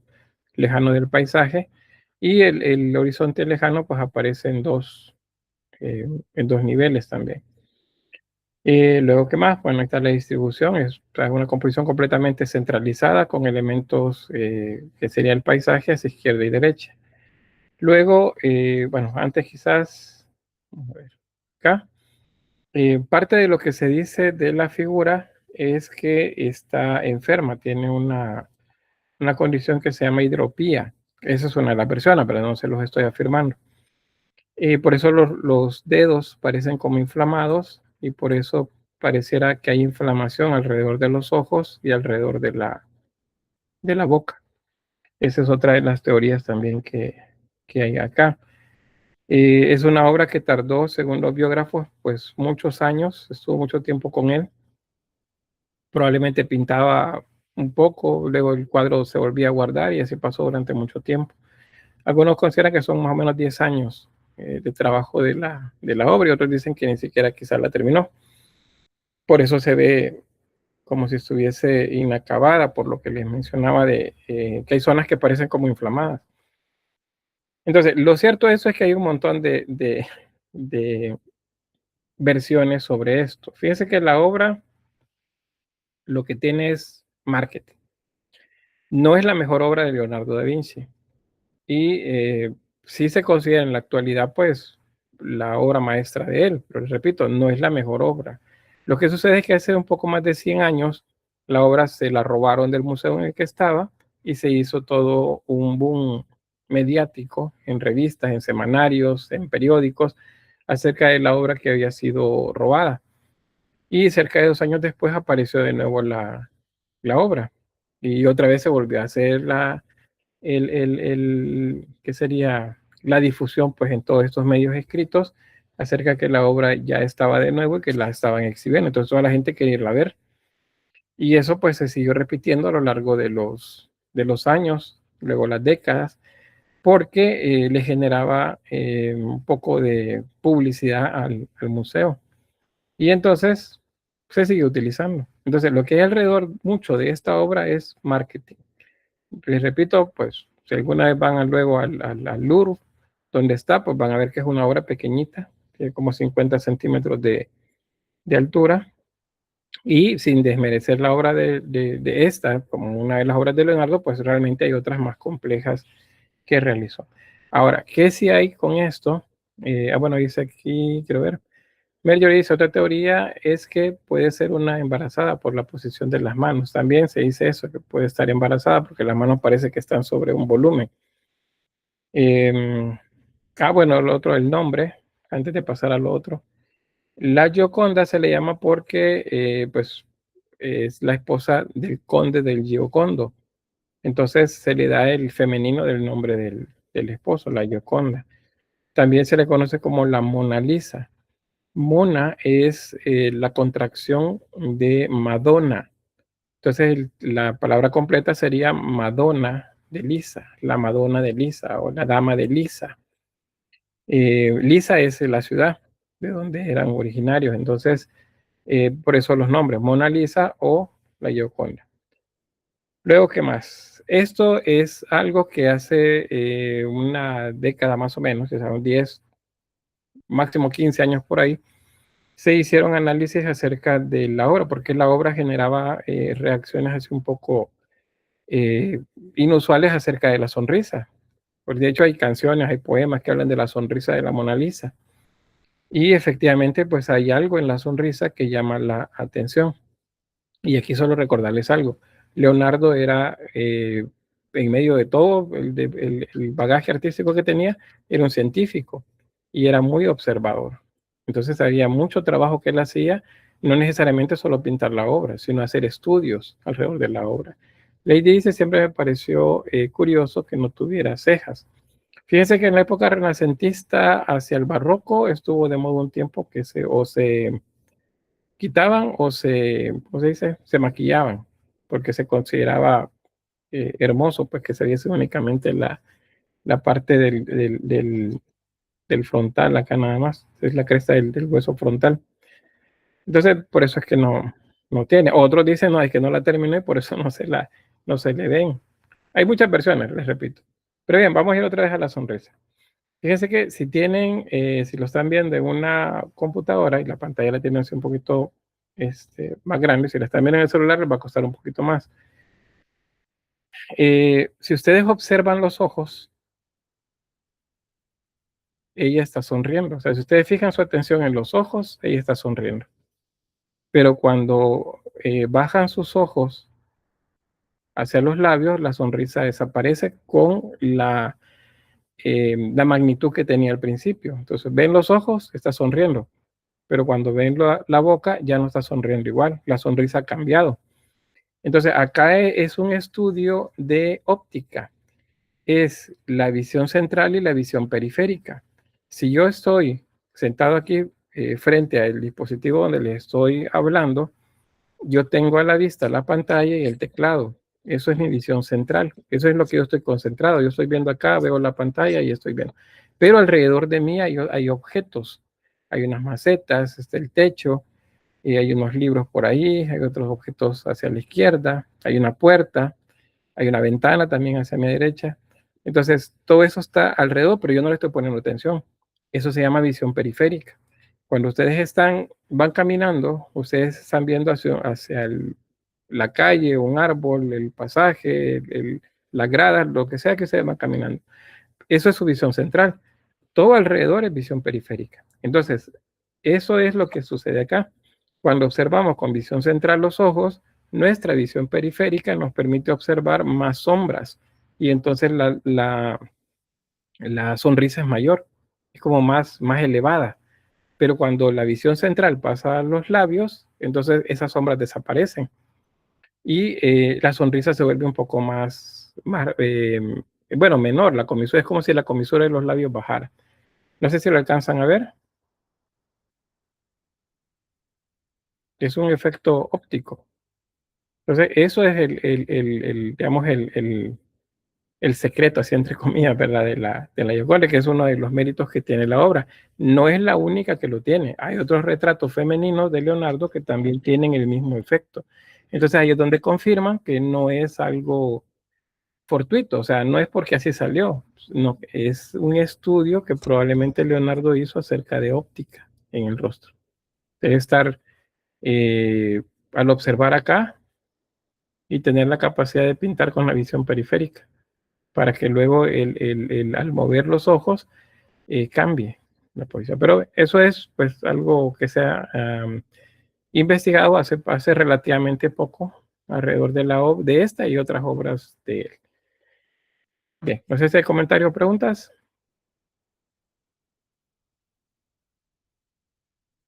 lejano del paisaje, y el horizonte lejano pues aparece en dos niveles también. Luego, ¿qué más? Bueno, ahí está la distribución, es una composición completamente centralizada con elementos que sería el paisaje hacia izquierda y derecha. Luego, bueno, antes quizás, vamos a ver, acá, parte de lo que se dice de la figura es que está enferma, tiene una condición que se llama hidropía. Esa es una de las versiones, pero no se los estoy afirmando. Por eso los dedos parecen como inflamados, y por eso pareciera que hay inflamación alrededor de los ojos y alrededor de de la boca. Esa es otra de las teorías también que hay acá. Es una obra que tardó, según los biógrafos, pues muchos años, estuvo mucho tiempo con él. Probablemente pintaba un poco, luego el cuadro se volvía a guardar y así pasó durante mucho tiempo. Algunos consideran que son más o menos 10 años de trabajo de la obra y otros dicen que ni siquiera quizás la terminó. Por eso se ve como si estuviese inacabada, por lo que les mencionaba de que hay zonas que parecen como inflamadas. Entonces, lo cierto de eso es que hay un montón de versiones sobre esto. Fíjense que la obra lo que tiene es marketing. No es la mejor obra de Leonardo da Vinci. Y sí se considera en la actualidad, pues, la obra maestra de él. Pero les repito, no es la mejor obra. Lo que sucede es que hace un poco más de 100 años, la obra se la robaron del museo en el que estaba y se hizo todo un boom mediático en revistas, en semanarios, en periódicos, acerca de la obra que había sido robada. Y cerca de 2 años después apareció de nuevo la obra. Y otra vez se volvió a hacer ¿qué sería? La difusión pues en todos estos medios escritos acerca de que la obra ya estaba de nuevo y que la estaban exhibiendo. Entonces toda la gente quería irla a ver. Y eso pues se siguió repitiendo a lo largo de los años, luego las décadas, porque le generaba un poco de publicidad al museo. Y entonces se sigue utilizando. Entonces lo que hay alrededor mucho de esta obra es marketing. Les repito, pues si alguna vez van luego al Louvre, donde está, pues van a ver que es una obra pequeñita, tiene como 50 centímetros de altura, y sin desmerecer la obra de esta, como una de las obras de Leonardo, pues realmente hay otras más complejas que realizó. Ahora, ¿qué sí hay con esto? Bueno, dice aquí, quiero ver. Marjorie dice, otra teoría es que puede ser una embarazada por la posición de las manos. También se dice eso, que puede estar embarazada porque las manos parece que están sobre un volumen. Bueno, lo otro, el nombre, antes de pasar a lo otro. La Gioconda se le llama porque, pues, es la esposa del conde del Giocondo. Entonces se le da el femenino del nombre del esposo, la Gioconda. También se le conoce como la Mona Lisa. Mona es la contracción de Madonna. Entonces la palabra completa sería Madonna de Lisa, la Madonna de Lisa o la Dama de Lisa. Lisa es la ciudad de donde eran originarios. Entonces, por eso los nombres, Mona Lisa o la Gioconda. Luego, ¿qué más? Esto es algo que hace una década más o menos, o sea, 10, máximo 15 años por ahí, se hicieron análisis acerca de la obra, porque la obra generaba reacciones así un poco inusuales acerca de la sonrisa. Pues de hecho hay canciones, hay poemas que hablan de la sonrisa de la Mona Lisa. Y efectivamente, pues hay algo en la sonrisa que llama la atención. Y aquí solo recordarles algo. Leonardo era, en medio de todo el bagaje artístico que tenía, era un científico y era muy observador. Entonces había mucho trabajo que él hacía, no necesariamente solo pintar la obra, sino hacer estudios alrededor de la obra. Lady dice, siempre me pareció curioso que no tuviera cejas. Fíjense que en la época renacentista hacia el barroco estuvo de moda un tiempo que se quitaban o ¿cómo se dice? Se maquillaban, porque se consideraba hermoso, pues que se viese únicamente la parte del frontal, acá nada más, es la cresta del hueso frontal. Entonces, por eso es que no tiene. Otros dicen, no, es que no la terminó y por eso no se le ven. Hay muchas versiones, les repito. Pero bien, vamos a ir otra vez a la sonrisa. Fíjense que si tienen, si lo están viendo en una computadora y la pantalla la tienen así un poquito más grande, si la están viendo en el celular les va a costar un poquito más. Si ustedes observan los ojos, ella está sonriendo. O sea, si ustedes fijan su atención en los ojos, ella está sonriendo. Pero cuando bajan sus ojos hacia los labios, la sonrisa desaparece con la magnitud que tenía al principio. Entonces, ven los ojos, está sonriendo. Pero cuando ven la boca, ya no está sonriendo igual. La sonrisa ha cambiado. Entonces, acá es un estudio de óptica. Es la visión central y la visión periférica. Si yo estoy sentado aquí frente al dispositivo donde les estoy hablando, yo tengo a la vista la pantalla y el teclado. Eso es mi visión central. Eso es lo que yo estoy concentrado. Yo estoy viendo acá, veo la pantalla y estoy viendo. Pero alrededor de mí hay objetos. Hay unas macetas, está el techo, y hay unos libros por ahí, hay otros objetos hacia la izquierda, hay una puerta, hay una ventana también hacia mi derecha. Entonces, todo eso está alrededor, pero yo no le estoy poniendo atención. Eso se llama visión periférica. Cuando ustedes van caminando, ustedes están viendo hacia la calle, un árbol, el pasaje, las gradas, lo que sea que ustedes van caminando. Eso es su visión central. Todo alrededor es visión periférica. Entonces, eso es lo que sucede acá. Cuando observamos con visión central los ojos, nuestra visión periférica nos permite observar más sombras y entonces la sonrisa es mayor, es como más elevada. Pero cuando la visión central pasa a los labios, entonces esas sombras desaparecen y la sonrisa se vuelve un poco bueno, menor. La comisura es como si la comisura de los labios bajara. No sé si lo alcanzan a ver. Es un efecto óptico. Entonces, eso es digamos, el secreto, así entre comillas, ¿verdad? De la Gioconda, que es uno de los méritos que tiene la obra. No es la única que lo tiene. Hay otros retratos femeninos de Leonardo que también tienen el mismo efecto. Entonces, ahí es donde confirman que no es algo fortuito, o sea, no es porque así salió, no, es un estudio que probablemente Leonardo hizo acerca de óptica en el rostro. Debe estar, al observar acá y tener la capacidad de pintar con la visión periférica, para que luego al mover los ojos cambie la posición. Pero eso es pues algo que se ha investigado hace relativamente poco alrededor de esta y otras obras de él. Bien, no sé si hay comentarios o preguntas.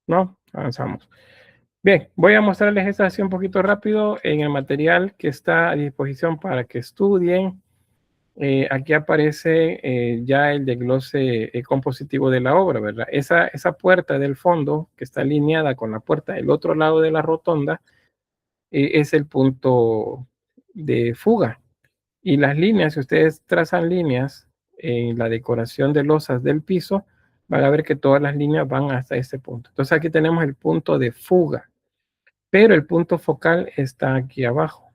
No, avanzamos. Bien, voy a mostrarles esta así un poquito rápido en el material que está a disposición para que estudien. Aquí aparece ya el desglose compositivo de la obra, ¿verdad? Esa puerta del fondo que está alineada con la puerta del otro lado de la rotonda es el punto de fuga. Y las líneas, si ustedes trazan líneas en la decoración de losas del piso, van a ver que todas las líneas van hasta este punto. Entonces aquí tenemos el punto de fuga, pero el punto focal está aquí abajo.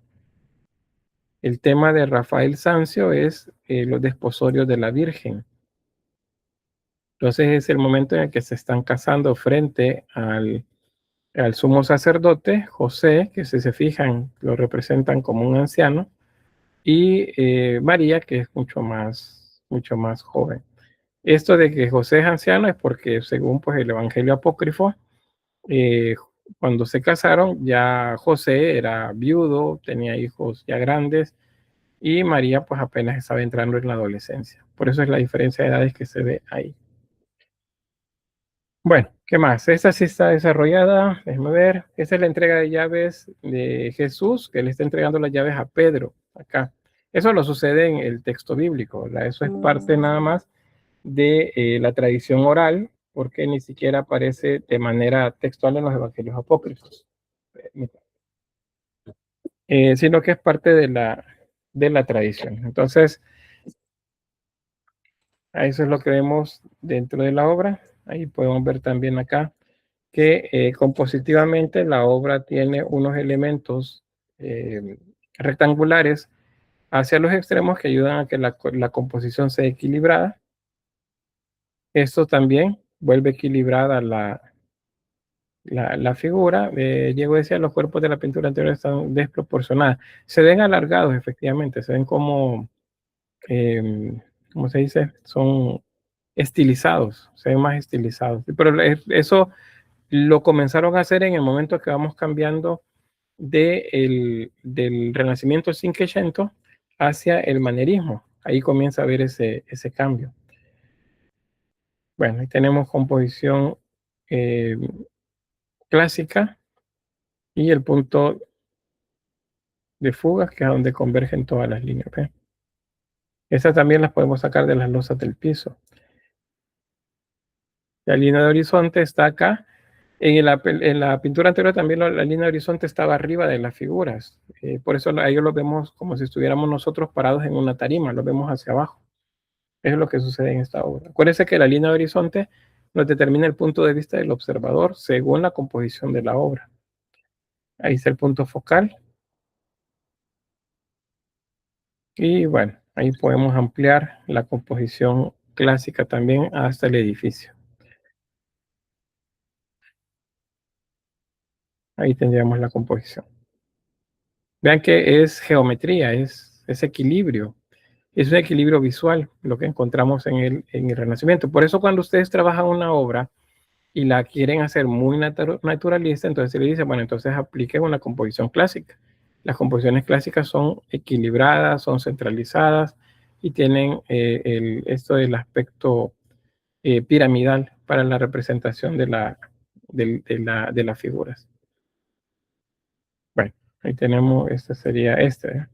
El tema de Rafael Sanzio es los desposorios de la Virgen. Entonces es el momento en el que se están casando frente al sumo sacerdote, José, que si se fijan lo representan como un anciano, y María, que es mucho más joven. Esto de que José es anciano es porque según pues el Evangelio apócrifo, cuando se casaron ya José era viudo, tenía hijos ya grandes y María pues apenas estaba entrando en la adolescencia. Por eso es la diferencia de edades que se ve ahí. Bueno, ¿qué más? Esta sí está desarrollada, déjenme ver. Esta es la entrega de llaves de Jesús, que le está entregando las llaves a Pedro, acá. Eso lo sucede en el texto bíblico, ¿verdad? Eso es parte nada más de la tradición oral, porque ni siquiera aparece de manera textual en los evangelios apócrifos, sino que es parte de la tradición. Entonces, eso es lo que vemos dentro de la obra. Ahí podemos ver también acá que compositivamente la obra tiene unos elementos rectangulares hacia los extremos que ayudan a que la composición sea equilibrada. Esto también vuelve equilibrada la figura. Diego decía, los cuerpos de la pintura anterior están desproporcionados. Se ven alargados, efectivamente, se ven como, ¿cómo se dice? Son estilizados, se ven más estilizados. Pero eso lo comenzaron a hacer en el momento que vamos cambiando del Renacimiento cinquecento hacia el manierismo. Ahí comienza a haber ese cambio. Bueno, ahí tenemos composición clásica y el punto de fugas, que es donde convergen todas las líneas. ¿Ve? Esas también las podemos sacar de las losas del piso. La línea de horizonte está acá. En la pintura anterior también la línea de horizonte estaba arriba de las figuras. Por eso a ellos los vemos como si estuviéramos nosotros parados en una tarima, los vemos hacia abajo. Eso es lo que sucede en esta obra. Acuérdense que la línea de horizonte nos determina el punto de vista del observador según la composición de la obra. Ahí está el punto focal. Y bueno, ahí podemos ampliar la composición clásica también hasta el edificio. Ahí tendríamos la composición. Vean que es geometría, es equilibrio. Es un equilibrio visual lo que encontramos en el Renacimiento. Por eso cuando ustedes trabajan una obra y la quieren hacer muy naturalista, entonces se le dice, bueno, entonces apliquen una composición clásica. Las composiciones clásicas son equilibradas, son centralizadas y tienen esto del aspecto piramidal para la representación de las figuras. Bueno, ahí tenemos, este sería este.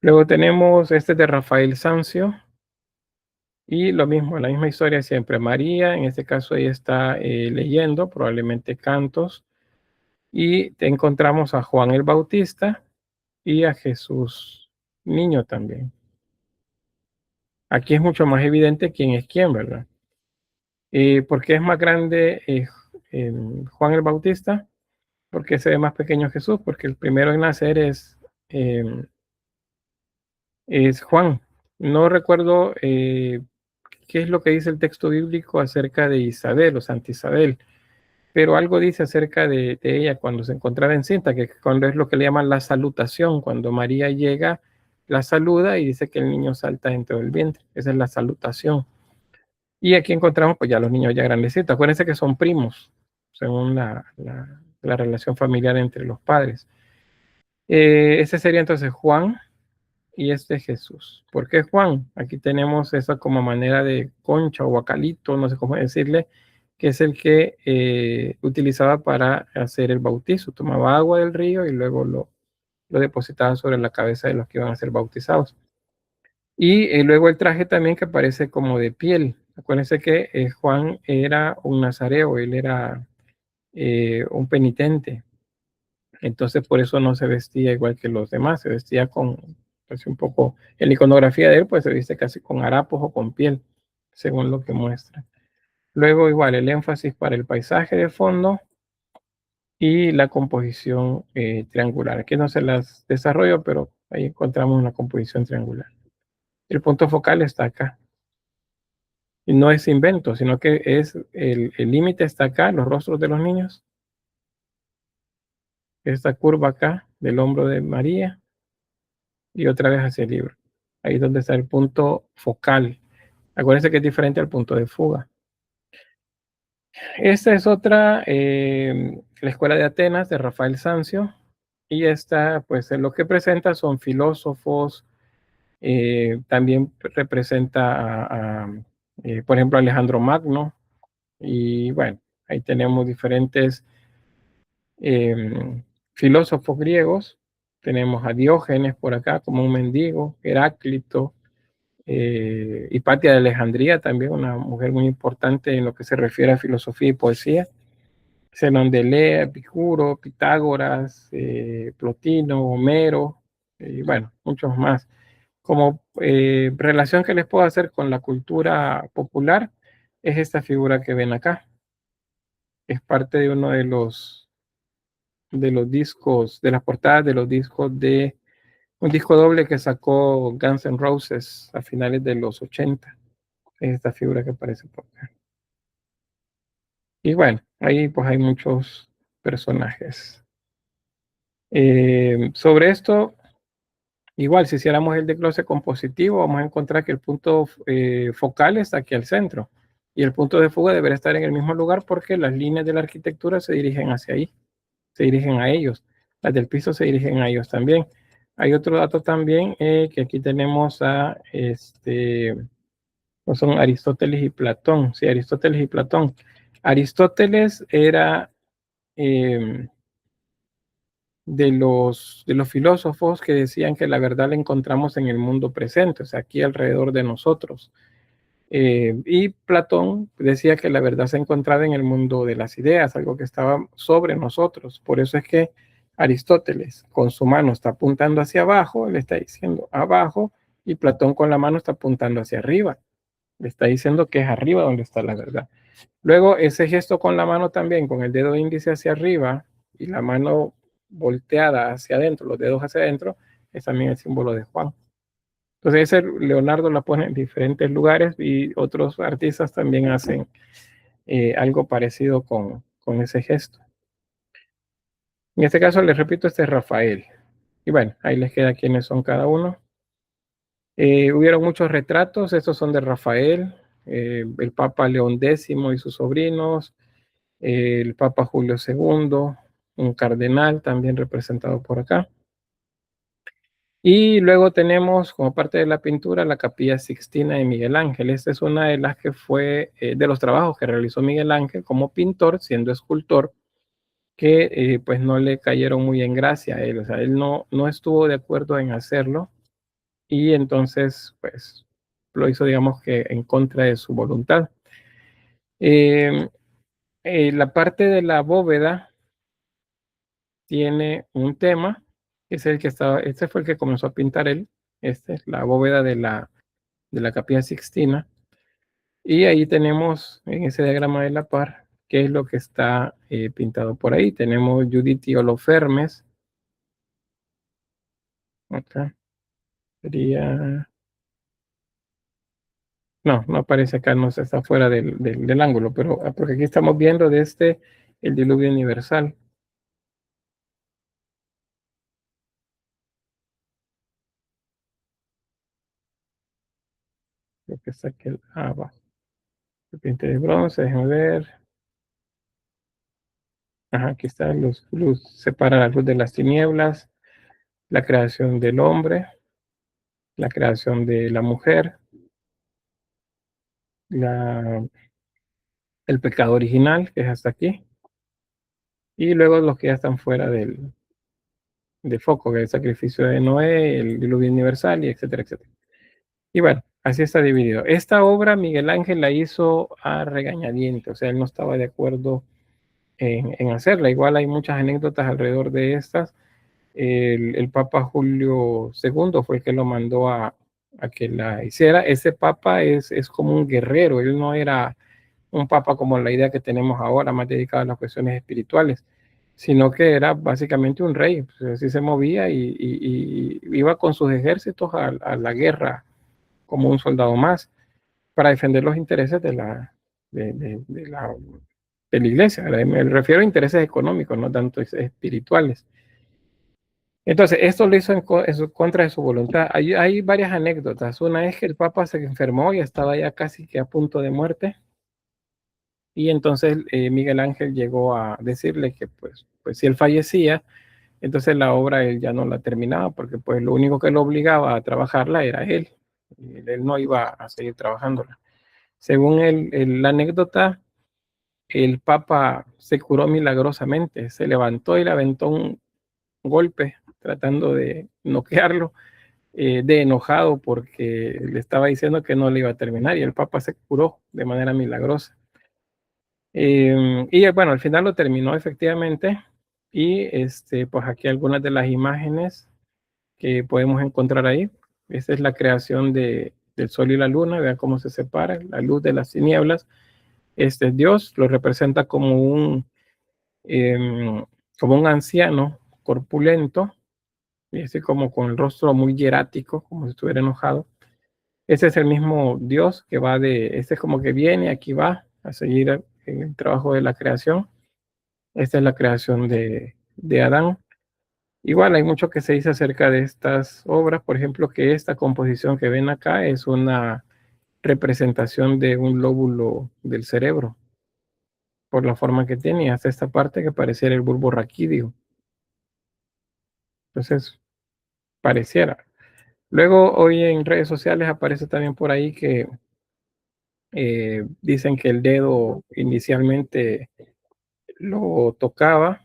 Luego tenemos este de Rafael Sanzio. Y lo mismo, la misma historia siempre. María, en este caso ella está leyendo, probablemente cantos. Y te encontramos a Juan el Bautista y a Jesús niño también. Aquí es mucho más evidente quién es quién, ¿verdad? ¿Por qué es más grande Juan el Bautista? Porque se ve más pequeño Jesús, porque el primero en nacer es Juan. No recuerdo qué es lo que dice el texto bíblico acerca de Isabel o Santa Isabel, pero algo dice acerca de ella cuando se encontraba encinta, que cuando es lo que le llaman la salutación, cuando María llega, la saluda y dice que el niño salta dentro del vientre. Esa es la salutación. Y aquí encontramos pues ya los niños ya grandecitos. Acuérdense que son primos, según la relación familiar entre los padres. Ese sería entonces Juan y este es Jesús. ¿Por qué Juan? Aquí tenemos esa como manera de concha o guacalito, no sé cómo decirle, que es el que utilizaba para hacer el bautizo. Tomaba agua del río y luego lo depositaba sobre la cabeza de los que iban a ser bautizados. Y luego el traje también que parece como de piel. Acuérdense que Juan era un nazareo, él era un penitente. Entonces por eso no se vestía igual que los demás, se vestía con, pues un poco, en la iconografía de él pues se viste casi con harapos o con piel, según lo que muestra. Luego igual el énfasis para el paisaje de fondo y la composición triangular. Aquí no se las desarrollo, pero ahí encontramos una composición triangular. El punto focal está acá. Y no es invento, sino que es el límite está acá, los rostros de los niños. Esta curva acá del hombro de María y otra vez hacia el libro. Ahí es donde está el punto focal. Acuérdense que es diferente al punto de fuga. Esta es otra, la Escuela de Atenas de Rafael Sanzio. Y esta, pues lo que presenta son filósofos. También representa por ejemplo, Alejandro Magno. Y bueno, ahí tenemos diferentes filósofos griegos. Tenemos a Diógenes por acá como un mendigo, Heráclito, Hipatia de Alejandría, también una mujer muy importante en lo que se refiere a filosofía y poesía. Zenón de Elea, Epicuro, Pitágoras, Plotino, Homero, y bueno, muchos más. Como relación que les puedo hacer con la cultura popular, es esta figura que ven acá. Es parte de uno de los discos, de las portadas de los discos de un disco doble que sacó Guns N' Roses a finales de los 80. Es esta figura que aparece por acá. Y bueno, ahí pues hay muchos personajes. Sobre esto, igual si hiciéramos el desglose compositivo, vamos a encontrar que el punto focal está aquí al centro. Y el punto de fuga debería estar en el mismo lugar porque las líneas de la arquitectura se dirigen hacia ahí, se dirigen a ellos. Las del piso se dirigen a ellos también. Hay otro dato también que aquí tenemos a no son Aristóteles y Platón. Sí, Aristóteles y Platón. Aristóteles era de los filósofos que decían que la verdad la encontramos en el mundo presente, o sea, aquí alrededor de nosotros. Y Platón decía que la verdad se encontraba en el mundo de las ideas, algo que estaba sobre nosotros. Por eso es que Aristóteles con su mano está apuntando hacia abajo, le está diciendo abajo, y Platón con la mano está apuntando hacia arriba. Le está diciendo que es arriba donde está la verdad. Luego, ese gesto con la mano también, con el dedo índice hacia arriba y la mano volteada hacia adentro, los dedos hacia adentro, es también el símbolo de Juan. Entonces, ese Leonardo la pone en diferentes lugares y otros artistas también hacen algo parecido con ese gesto. En este caso, les repito, este es Rafael. Y bueno, ahí les queda quiénes son cada uno. Hubieron muchos retratos, estos son de Rafael, el Papa León X y sus sobrinos, el Papa Julio II, un cardenal también representado por acá. Y luego tenemos como parte de la pintura la Capilla Sixtina de Miguel Ángel. Esta es una de las que fue de los trabajos que realizó Miguel Ángel como pintor, siendo escultor, que pues no le cayeron muy en gracia a él. O sea, él no estuvo de acuerdo en hacerlo y entonces pues lo hizo, digamos, que en contra de su voluntad. La parte de la bóveda tiene un tema, que es el que estaba, este fue el que comenzó a pintar él, este es la bóveda de la Capilla Sixtina, y ahí tenemos en ese diagrama de la par, qué es lo que está pintado por ahí. Tenemos Judith y Holofernes, acá sería, no aparece acá, no está fuera del ángulo, pero porque aquí estamos viendo desde el diluvio universal. Creo que está aquí, va. Serpiente de bronce, déjenme ver. Ajá, aquí está luz, separa la luz de las tinieblas, la creación del hombre, la creación de la mujer, el pecado original, que es hasta aquí, y luego los que ya están fuera de foco, que es el sacrificio de Noé, el diluvio universal, y etcétera, etcétera. Y bueno, así está dividido. Esta obra Miguel Ángel la hizo a regañadientes, o sea, él no estaba de acuerdo en hacerla. Igual hay muchas anécdotas alrededor de estas. El Papa Julio II fue el que lo mandó a que la hiciera. Ese Papa es como un guerrero, él no era un Papa como la idea que tenemos ahora, más dedicado a las cuestiones espirituales, sino que era básicamente un rey, pues así se movía y iba con sus ejércitos a la guerra como un soldado más para defender los intereses de la iglesia. Me refiero a intereses económicos, no tanto espirituales. Entonces, esto lo hizo en contra de su voluntad. Hay varias anécdotas. Una es que el Papa se enfermó y estaba ya casi que a punto de muerte. Y entonces Miguel Ángel llegó a decirle que pues si él fallecía, entonces la obra él ya no la terminaba, porque pues lo único que lo obligaba a trabajarla era él. Y él no iba a seguir trabajándola. Según la anécdota, el Papa se curó milagrosamente. Se levantó y le aventó un golpe tratando de noquearlo, de enojado porque le estaba diciendo que no le iba a terminar, y el Papa se curó de manera milagrosa. Y bueno, al final lo terminó efectivamente, y pues aquí algunas de las imágenes que podemos encontrar ahí. Esta es la creación del sol y la luna, vean cómo se separa, la luz de las tinieblas. Este es Dios, lo representa como un anciano corpulento, y así como con el rostro muy hierático, como si estuviera enojado. Ese es el mismo Dios que va este es como que viene, aquí va a seguir en el trabajo de la creación. Esta es la creación de Adán. Igual hay mucho que se dice acerca de estas obras, por ejemplo, que esta composición que ven acá es una representación de un lóbulo del cerebro, por la forma que tiene, hasta esta parte que pareciera el bulbo raquídeo. Entonces, pareciera. Luego, hoy en redes sociales aparece también por ahí que dicen que el dedo inicialmente lo tocaba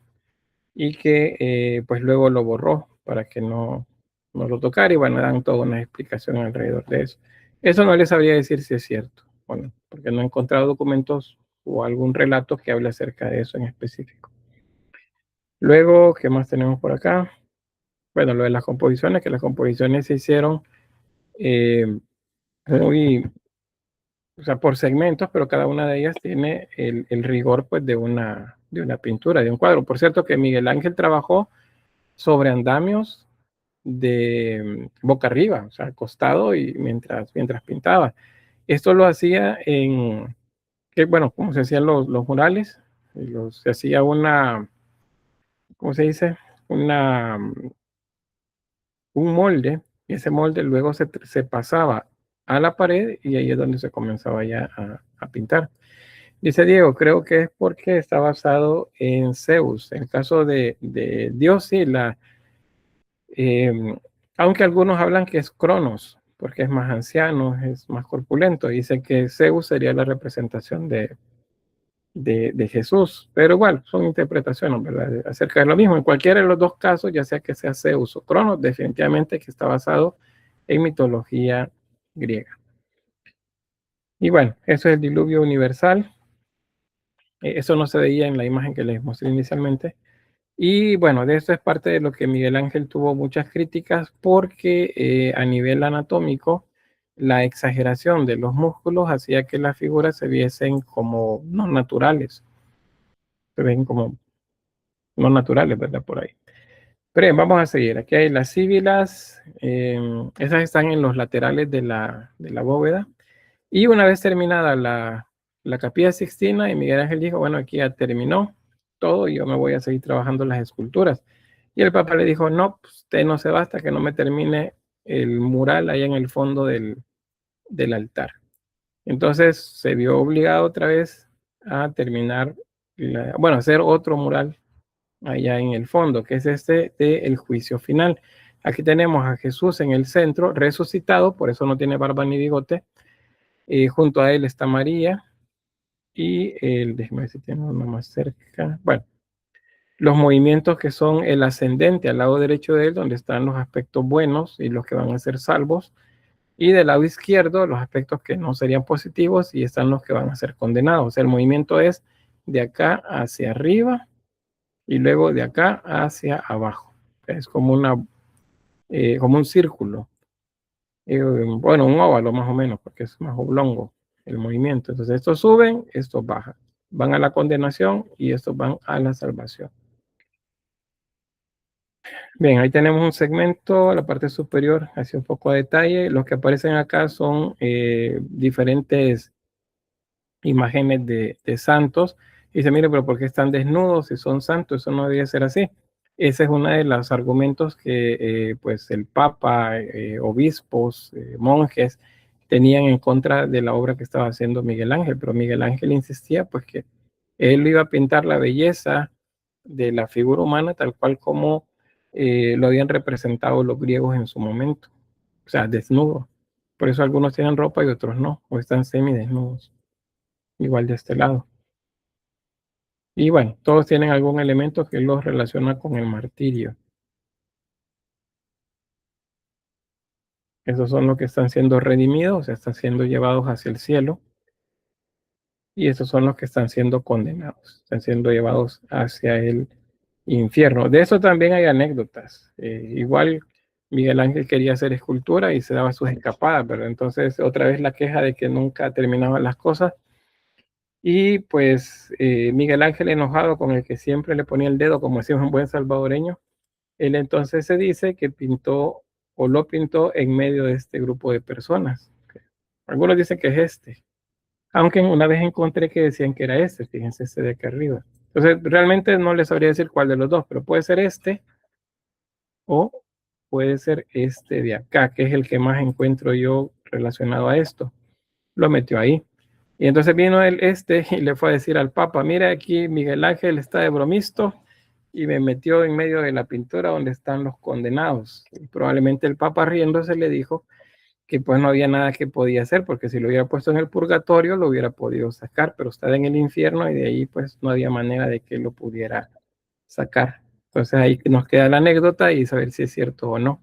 y que pues luego lo borró para que no lo tocara, y bueno, dan toda una explicación alrededor de eso. Eso no les sabría decir si es cierto, bueno, porque no he encontrado documentos o algún relato que hable acerca de eso en específico. Luego, ¿qué más tenemos por acá? Bueno, lo de las composiciones, que las composiciones se hicieron muy, o sea, por segmentos, pero cada una de ellas tiene el rigor pues de una pintura, de un cuadro. Por cierto que Miguel Ángel trabajó sobre andamios de boca arriba, o sea, acostado y mientras pintaba. Esto lo hacía bueno, como se hacían los murales, se hacía ¿cómo se dice? Un molde, y ese molde luego se pasaba a la pared y ahí es donde se comenzaba ya a pintar. Dice Diego, creo que es porque está basado en Zeus. En el caso de Dios, sí, aunque algunos hablan que es Cronos, porque es más anciano, es más corpulento. Dicen que Zeus sería la representación de Jesús, pero igual son interpretaciones, ¿verdad? Acerca de lo mismo. En cualquiera de los dos casos, ya sea que sea Zeus o Cronos, definitivamente que está basado en mitología griega. Y bueno, eso es el diluvio universal. Eso no se veía en la imagen que les mostré inicialmente. Y bueno, de esto es parte de lo que Miguel Ángel tuvo muchas críticas, porque a nivel anatómico, la exageración de los músculos hacía que las figuras se viesen como no naturales. Se ven como no naturales, ¿verdad? Por ahí. Pero bien, vamos a seguir. Aquí hay las síbilas. Esas están en los laterales de la bóveda. Y una vez terminada la Capilla Sixtina, y Miguel Ángel dijo, bueno, aquí ya terminó todo y yo me voy a seguir trabajando las esculturas. Y el Papa le dijo, no, pues usted no se va hasta que no me termine el mural ahí en el fondo del altar. Entonces se vio obligado otra vez a terminar, bueno, hacer otro mural allá en el fondo, que es este de el juicio final. Aquí tenemos a Jesús en el centro, resucitado, por eso no tiene barba ni bigote. Junto a él está María y déjeme ver si tiene uno más cerca. Bueno, los movimientos que son el ascendente al lado derecho de él, donde están los aspectos buenos y los que van a ser salvos, y del lado izquierdo los aspectos que no serían positivos y están los que van a ser condenados. O sea, el movimiento es de acá hacia arriba y luego de acá hacia abajo. Es como como un círculo. Bueno, un óvalo más o menos, porque es más oblongo el movimiento. Entonces estos suben, estos bajan. Van a la condenación y estos van a la salvación. Bien, ahí tenemos un segmento a la parte superior, hacia un poco de detalle. Los que aparecen acá son diferentes imágenes de santos. Y dice, mire, pero ¿por qué están desnudos si son santos? Eso no debería ser así. Ese es uno de los argumentos que pues el Papa, obispos, monjes tenían en contra de la obra que estaba haciendo Miguel Ángel, pero Miguel Ángel insistía pues que él iba a pintar la belleza de la figura humana tal cual como lo habían representado los griegos en su momento, o sea, desnudo. Por eso algunos tienen ropa y otros no, o están semidesnudos, igual de este lado. Y bueno, todos tienen algún elemento que los relaciona con el martirio. Esos son los que están siendo redimidos, o sea, están siendo llevados hacia el cielo. Y esos son los que están siendo condenados, están siendo llevados hacia el infierno. De eso también hay anécdotas. Igual Miguel Ángel quería hacer escultura y se daba sus escapadas, pero entonces otra vez la queja de que nunca terminaban las cosas. Y pues Miguel Ángel, enojado con el que siempre le ponía el dedo, como decimos un buen salvadoreño, él entonces se dice que pintó o lo pintó en medio de este grupo de personas. Algunos dicen que es este, aunque una vez encontré que decían que era este, fíjense este de acá arriba. Entonces realmente no les sabría decir cuál de los dos, pero puede ser este o puede ser este de acá, que es el que más encuentro yo relacionado a esto. Lo metió ahí. Y entonces vino y le fue a decir al Papa, mira aquí Miguel Ángel está de bromisto, y me metió en medio de la pintura donde están los condenados. Y probablemente el Papa riéndose le dijo que pues no había nada que podía hacer, porque si lo hubiera puesto en el purgatorio lo hubiera podido sacar, pero está en el infierno y de ahí pues no había manera de que lo pudiera sacar. Entonces ahí nos queda la anécdota y saber si es cierto o no,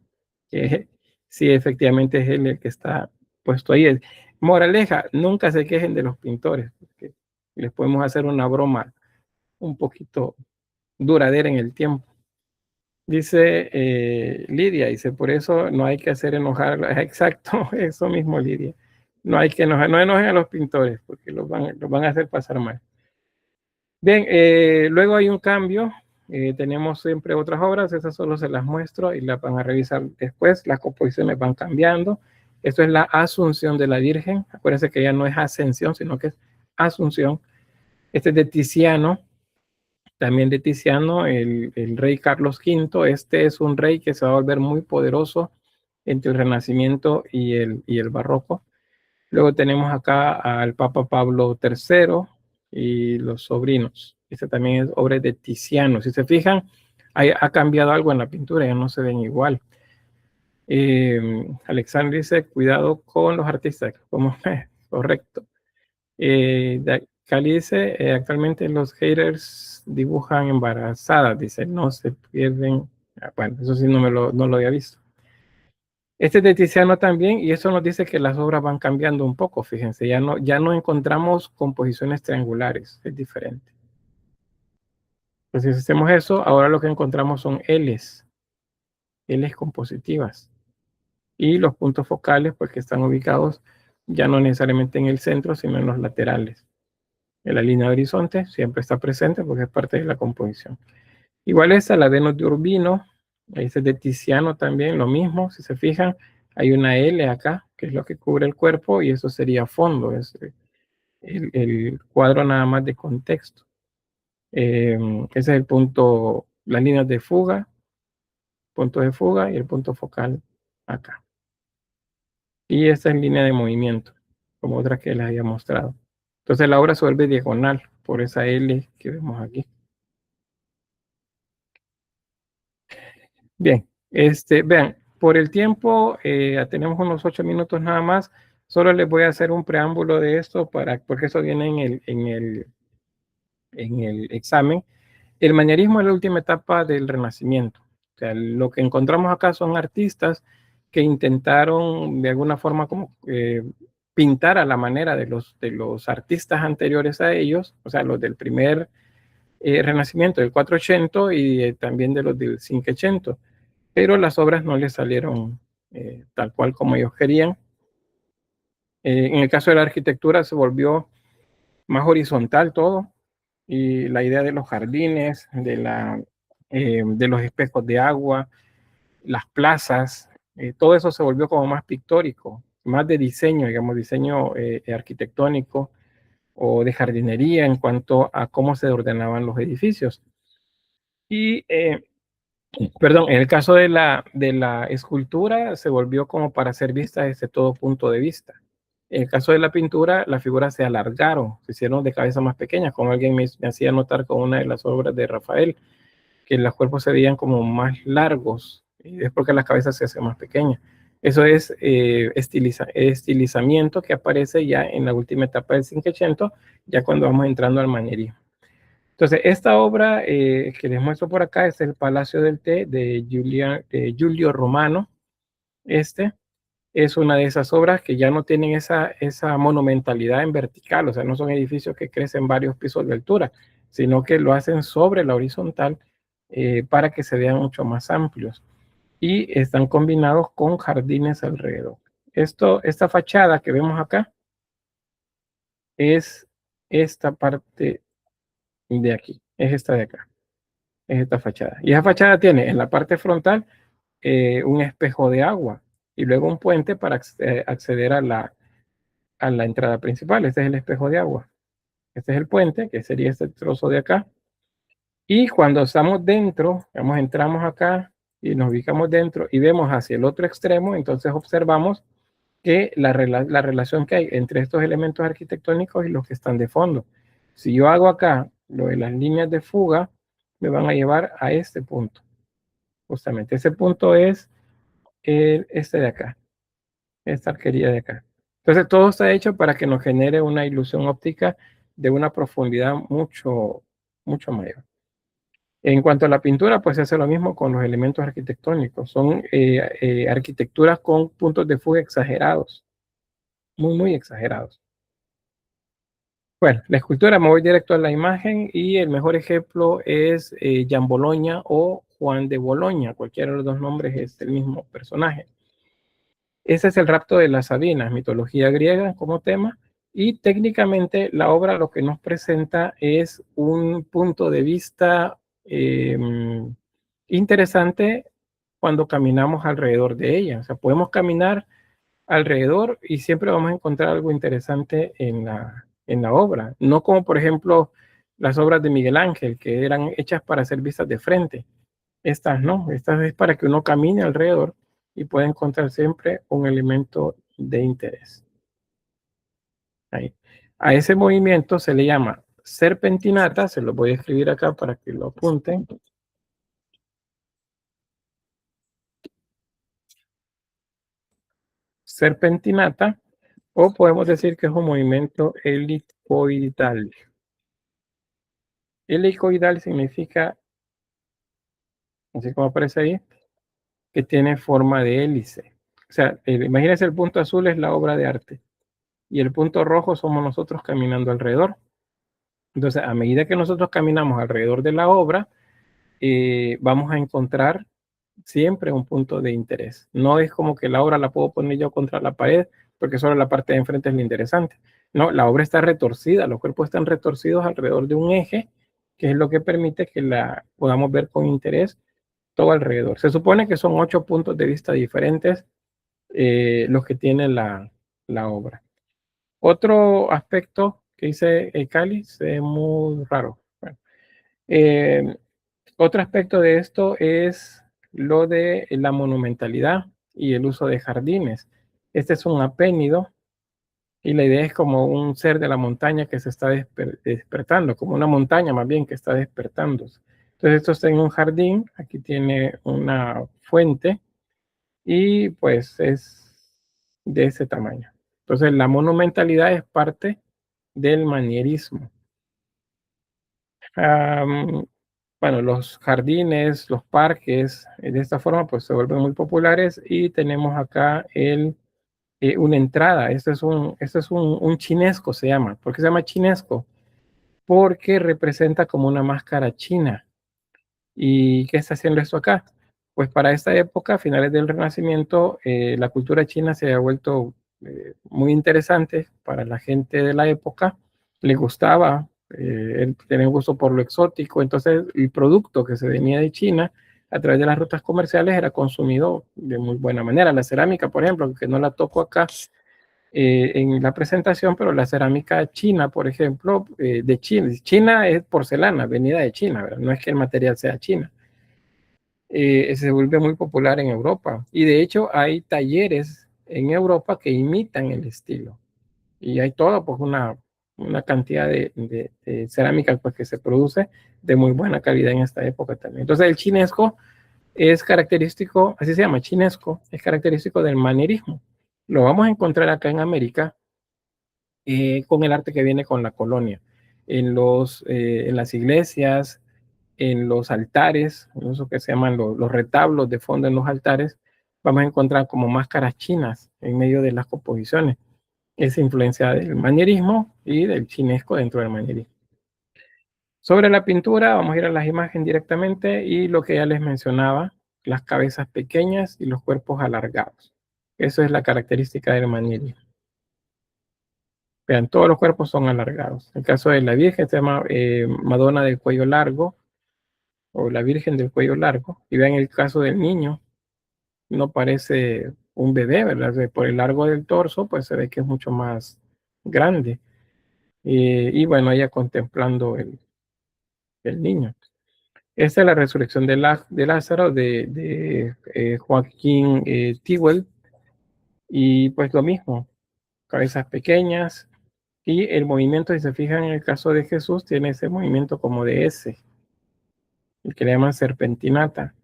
que si efectivamente es él el que está puesto ahí. Moraleja, nunca se quejen de los pintores, porque les podemos hacer una broma un poquito duradera en el tiempo. Dice Lidia, dice, por eso no hay que hacer enojar. Exacto, eso mismo, Lidia. No hay que enojar, no enojen a los pintores, porque los van a hacer pasar mal. Bien, luego hay un cambio. Tenemos siempre otras obras, esas solo se las muestro y las van a revisar después. Las composiciones van cambiando. Esto es la Asunción de la Virgen. Acuérdense que ya no es Ascensión, sino que es Asunción. Este es de Tiziano, también de Tiziano, el rey Carlos V. Este es un rey que se va a volver muy poderoso entre el Renacimiento y el Barroco. Luego tenemos acá al Papa Pablo III y los sobrinos. Este también es obra de Tiziano. Si se fijan, ha cambiado algo en la pintura, ya no se ven igual. Alexander dice, cuidado con los artistas. Como, correcto. Cali dice, actualmente los haters dibujan embarazadas. Dice, no se pierden. Bueno, eso sí no lo había visto. Este es de Tiziano también, y eso nos dice que las obras van cambiando un poco, fíjense, ya no encontramos composiciones triangulares, es diferente. Entonces, si hacemos eso, ahora lo que encontramos son L's compositivas. Y los puntos focales, pues que están ubicados ya no necesariamente en el centro, sino en los laterales. En la línea de horizonte siempre está presente porque es parte de la composición. Igual esta, la Venus de Urbino, esta es de Tiziano también, lo mismo, si se fijan, hay una L acá, que es lo que cubre el cuerpo, y eso sería fondo, es el cuadro nada más de contexto. Ese es el punto, las líneas de fuga, punto de fuga y el punto focal acá. Y esta es línea de movimiento, como otra que les había mostrado. Entonces la obra se vuelve diagonal por esa L que vemos aquí. Bien, vean, por el tiempo, tenemos unos 8 minutos nada más. Solo les voy a hacer un preámbulo de esto porque eso viene en el examen. El manierismo es la última etapa del Renacimiento. O sea, lo que encontramos acá son artistas que intentaron de alguna forma como pintar a la manera de los artistas anteriores a ellos, o sea, los del primer Renacimiento, del 480 y también de los del 580. Pero las obras no les salieron tal cual como ellos querían. En el caso de la arquitectura se volvió más horizontal todo, y la idea de los jardines, de los espejos de agua, las plazas, todo eso se volvió como más pictórico, más de diseño, digamos, diseño arquitectónico o de jardinería en cuanto a cómo se ordenaban los edificios. Y perdón, en el caso de la escultura se volvió como para ser vista desde todo punto de vista. En el caso de la pintura, las figuras se alargaron, se hicieron de cabeza más pequeñas, como alguien me hacía notar con una de las obras de Rafael, que los cuerpos se veían como más largos, y es porque las cabezas se hacen más pequeñas. Eso es estilizamiento que aparece ya en la última etapa del Cinquecento, ya cuando vamos entrando al manierismo. Entonces, esta obra que les muestro por acá es el Palacio del Té de Giulio Romano. Este es una de esas obras que ya no tienen esa monumentalidad en vertical, o sea, no son edificios que crecen varios pisos de altura, sino que lo hacen sobre la horizontal para que se vean mucho más amplios. Y están combinados con jardines alrededor. Esta fachada que vemos acá es esta parte de aquí, es esta de acá, es esta fachada. Y esa fachada tiene en la parte frontal un espejo de agua y luego un puente para acceder a la entrada principal. Este es el espejo de agua. Este es el puente, que sería este trozo de acá. Y cuando estamos dentro, entramos acá y nos ubicamos dentro y vemos hacia el otro extremo, entonces observamos que la relación que hay entre estos elementos arquitectónicos y los que están de fondo. Si yo hago acá lo de las líneas de fuga, me van a llevar a este punto. Justamente ese punto es este de acá, esta arquería de acá. Entonces todo está hecho para que nos genere una ilusión óptica de una profundidad mucho, mucho mayor. En cuanto a la pintura, pues se hace lo mismo con los elementos arquitectónicos. Son arquitecturas con puntos de fuga exagerados, muy exagerados. Bueno, la escultura, me voy directo a la imagen y el mejor ejemplo es Jan Bologna o Juan de Bologna. Cualquiera de los dos nombres es el mismo personaje. Ese es el rapto de las Sabinas, mitología griega como tema, y técnicamente la obra lo que nos presenta es un punto de vista interesante cuando caminamos alrededor de ella. O sea, podemos caminar alrededor y siempre vamos a encontrar algo interesante en la obra. No como, por ejemplo, las obras de Miguel Ángel, que eran hechas para ser vistas de frente. Estas no, estas es para que uno camine alrededor y pueda encontrar siempre un elemento de interés. Ahí. A ese movimiento se le llama serpentinata, se lo voy a escribir acá para que lo apunten. Serpentinata, o podemos decir que es un movimiento helicoidal. Helicoidal significa, así como aparece ahí, que tiene forma de hélice. O sea, imagínense, el punto azul es la obra de arte y el punto rojo somos nosotros caminando alrededor. Entonces, a medida que nosotros caminamos alrededor de la obra, vamos a encontrar siempre un punto de interés. No es como que la obra la puedo poner yo contra la pared porque solo la parte de enfrente es lo interesante. No, la obra está retorcida, los cuerpos están retorcidos alrededor de un eje, que es lo que permite que la podamos ver con interés todo alrededor. Se supone que son 8 puntos de vista diferentes los que tiene la obra. Otro aspecto que dice el cáliz es muy raro. Bueno, otro aspecto de esto es lo de la monumentalidad y el uso de jardines. Este es un apénnido y la idea es como un ser de la montaña que se está despertando, como una montaña más bien que está despertándose. Entonces esto está en un jardín, aquí tiene una fuente y pues es de ese tamaño. Entonces la monumentalidad es parte del manierismo. Bueno, los jardines, los parques, de esta forma pues se vuelven muy populares y tenemos acá una entrada. Este es un chinesco, se llama. ¿Por qué se llama chinesco? Porque representa como una máscara china. ¿Y qué está haciendo esto acá? Pues para esta época, finales del Renacimiento, la cultura china se ha vuelto muy interesante para la gente de la época. Le gustaba tener gusto por lo exótico, entonces el producto que se venía de China a través de las rutas comerciales era consumido de muy buena manera. La cerámica, por ejemplo, que no la toco acá en la presentación, pero la cerámica china, por ejemplo, de China. China es porcelana, venida de China, ¿verdad? No es que el material sea china. Se vuelve muy popular en Europa. Y de hecho hay talleres en Europa que imitan el estilo. Y hay toda pues una cantidad de cerámica pues, que se produce de muy buena calidad en esta época también. Entonces el chinesco es característico, así se llama, chinesco, es característico del manierismo. Lo vamos a encontrar acá en América con el arte que viene con la colonia. En las iglesias, en los altares, eso que se llaman los retablos de fondo en los altares, vamos a encontrar como máscaras chinas en medio de las composiciones. Esa influencia del manierismo y del chinesco dentro del manierismo. Sobre la pintura, vamos a ir a las imágenes directamente y lo que ya les mencionaba, las cabezas pequeñas y los cuerpos alargados. Eso es la característica del manierismo. Vean, todos los cuerpos son alargados. En el caso de la Virgen se llama Madonna del cuello largo o la Virgen del cuello largo. Y vean el caso del niño, no parece un bebé, ¿verdad? Por el largo del torso, pues se ve que es mucho más grande. Y bueno, ella contemplando el niño. Esta es la resurrección de Lázaro de Joaquín Tewell. Y pues lo mismo, cabezas pequeñas. Y el movimiento, si se fijan en el caso de Jesús, tiene ese movimiento como de S, el que le llaman serpentinata.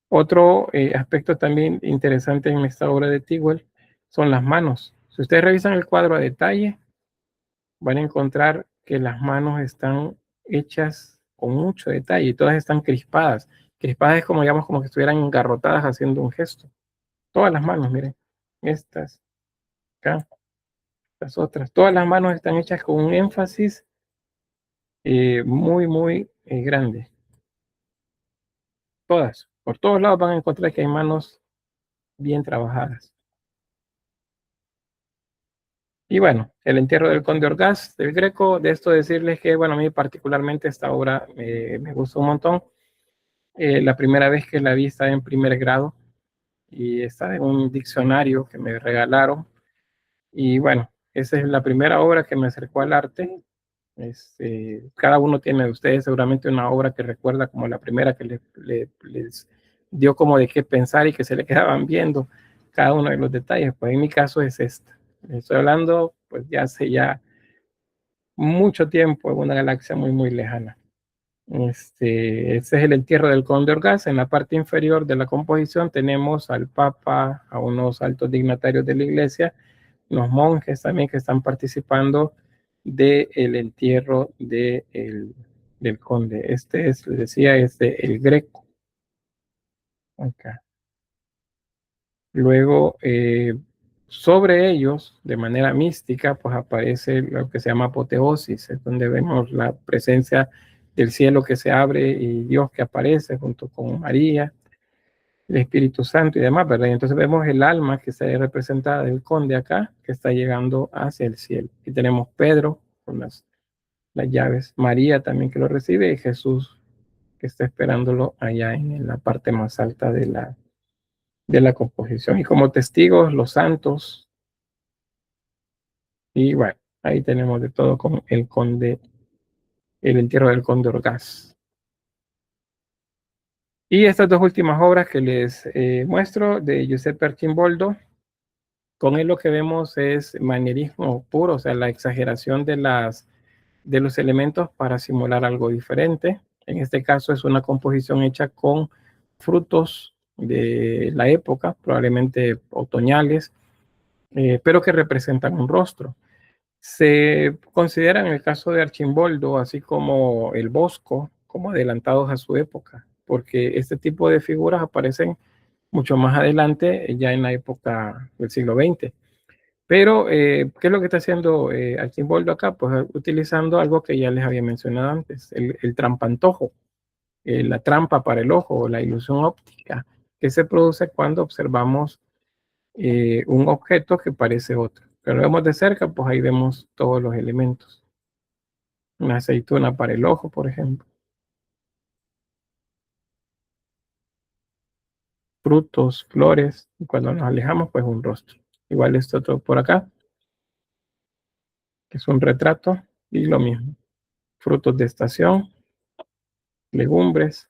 Otro aspecto también interesante en esta obra de Tewell son las manos. Si ustedes revisan el cuadro a detalle, van a encontrar que las manos están hechas con mucho detalle y todas están crispadas. Crispadas es como, digamos, como que estuvieran engarrotadas haciendo un gesto. Todas las manos, miren, estas, acá, las otras, todas las manos están hechas con un énfasis muy grande. Todas, por todos lados van a encontrar que hay manos bien trabajadas. Y bueno, el entierro del Conde Orgaz del Greco, de esto decirles que, bueno, a mí particularmente esta obra me gustó un montón. La primera vez que la vi estaba en primer grado y está en un diccionario que me regalaron. Y bueno, esa es la primera obra que me acercó al arte. Cada uno tiene de ustedes seguramente una obra que recuerda como la primera que les dio como de qué pensar y que se le quedaban viendo cada uno de los detalles. Pues en mi caso es esta. Estoy hablando pues ya hace ya mucho tiempo en una galaxia muy lejana. Este es el entierro del Conde Orgaz. En la parte inferior de la composición tenemos al Papa, a unos altos dignatarios de la iglesia, los monjes también que están participando del entierro del conde. Este es, les decía, es el Greco. Acá. Luego, sobre ellos, de manera mística, pues aparece lo que se llama apoteosis, es donde vemos la presencia del cielo que se abre y Dios que aparece junto con María, el Espíritu Santo y demás, ¿verdad? Y entonces vemos el alma que está representada del conde acá, que está llegando hacia el cielo. Y tenemos Pedro con las llaves, María también que lo recibe y Jesús que está esperándolo allá en la parte más alta de la composición. Y como testigos, los santos. Y bueno, ahí tenemos de todo con el conde, el entierro del Conde Orgaz. Y estas dos últimas obras que les muestro de Giuseppe Arcimboldo, con él lo que vemos es manierismo puro, o sea, la exageración de los elementos para simular algo diferente. En este caso es una composición hecha con frutos de la época, probablemente otoñales, pero que representan un rostro. Se consideran en el caso de Arcimboldo, así como el Bosco, como adelantados a su época, porque este tipo de figuras aparecen mucho más adelante, ya en la época del siglo XX. Pero, ¿qué es lo que está haciendo Arcimboldo acá? Pues utilizando algo que ya les había mencionado antes, el trampantojo, la trampa para el ojo, la ilusión óptica, que se produce cuando observamos un objeto que parece otro. Pero lo vemos de cerca, pues ahí vemos todos los elementos. Una aceituna para el ojo, por ejemplo. Frutos, flores, y cuando nos alejamos, pues un rostro. Igual esto otro por acá, que es un retrato, y lo mismo. Frutos de estación, legumbres,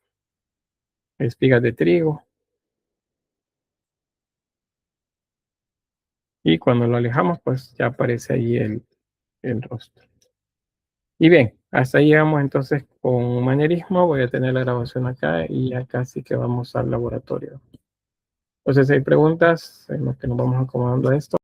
espigas de trigo. Y cuando lo alejamos, pues ya aparece ahí el rostro. Y bien, hasta ahí llegamos entonces con manierismo. Voy a tener la grabación acá y acá sí que vamos al laboratorio. Entonces, si hay preguntas en lo que nos vamos acomodando a esto.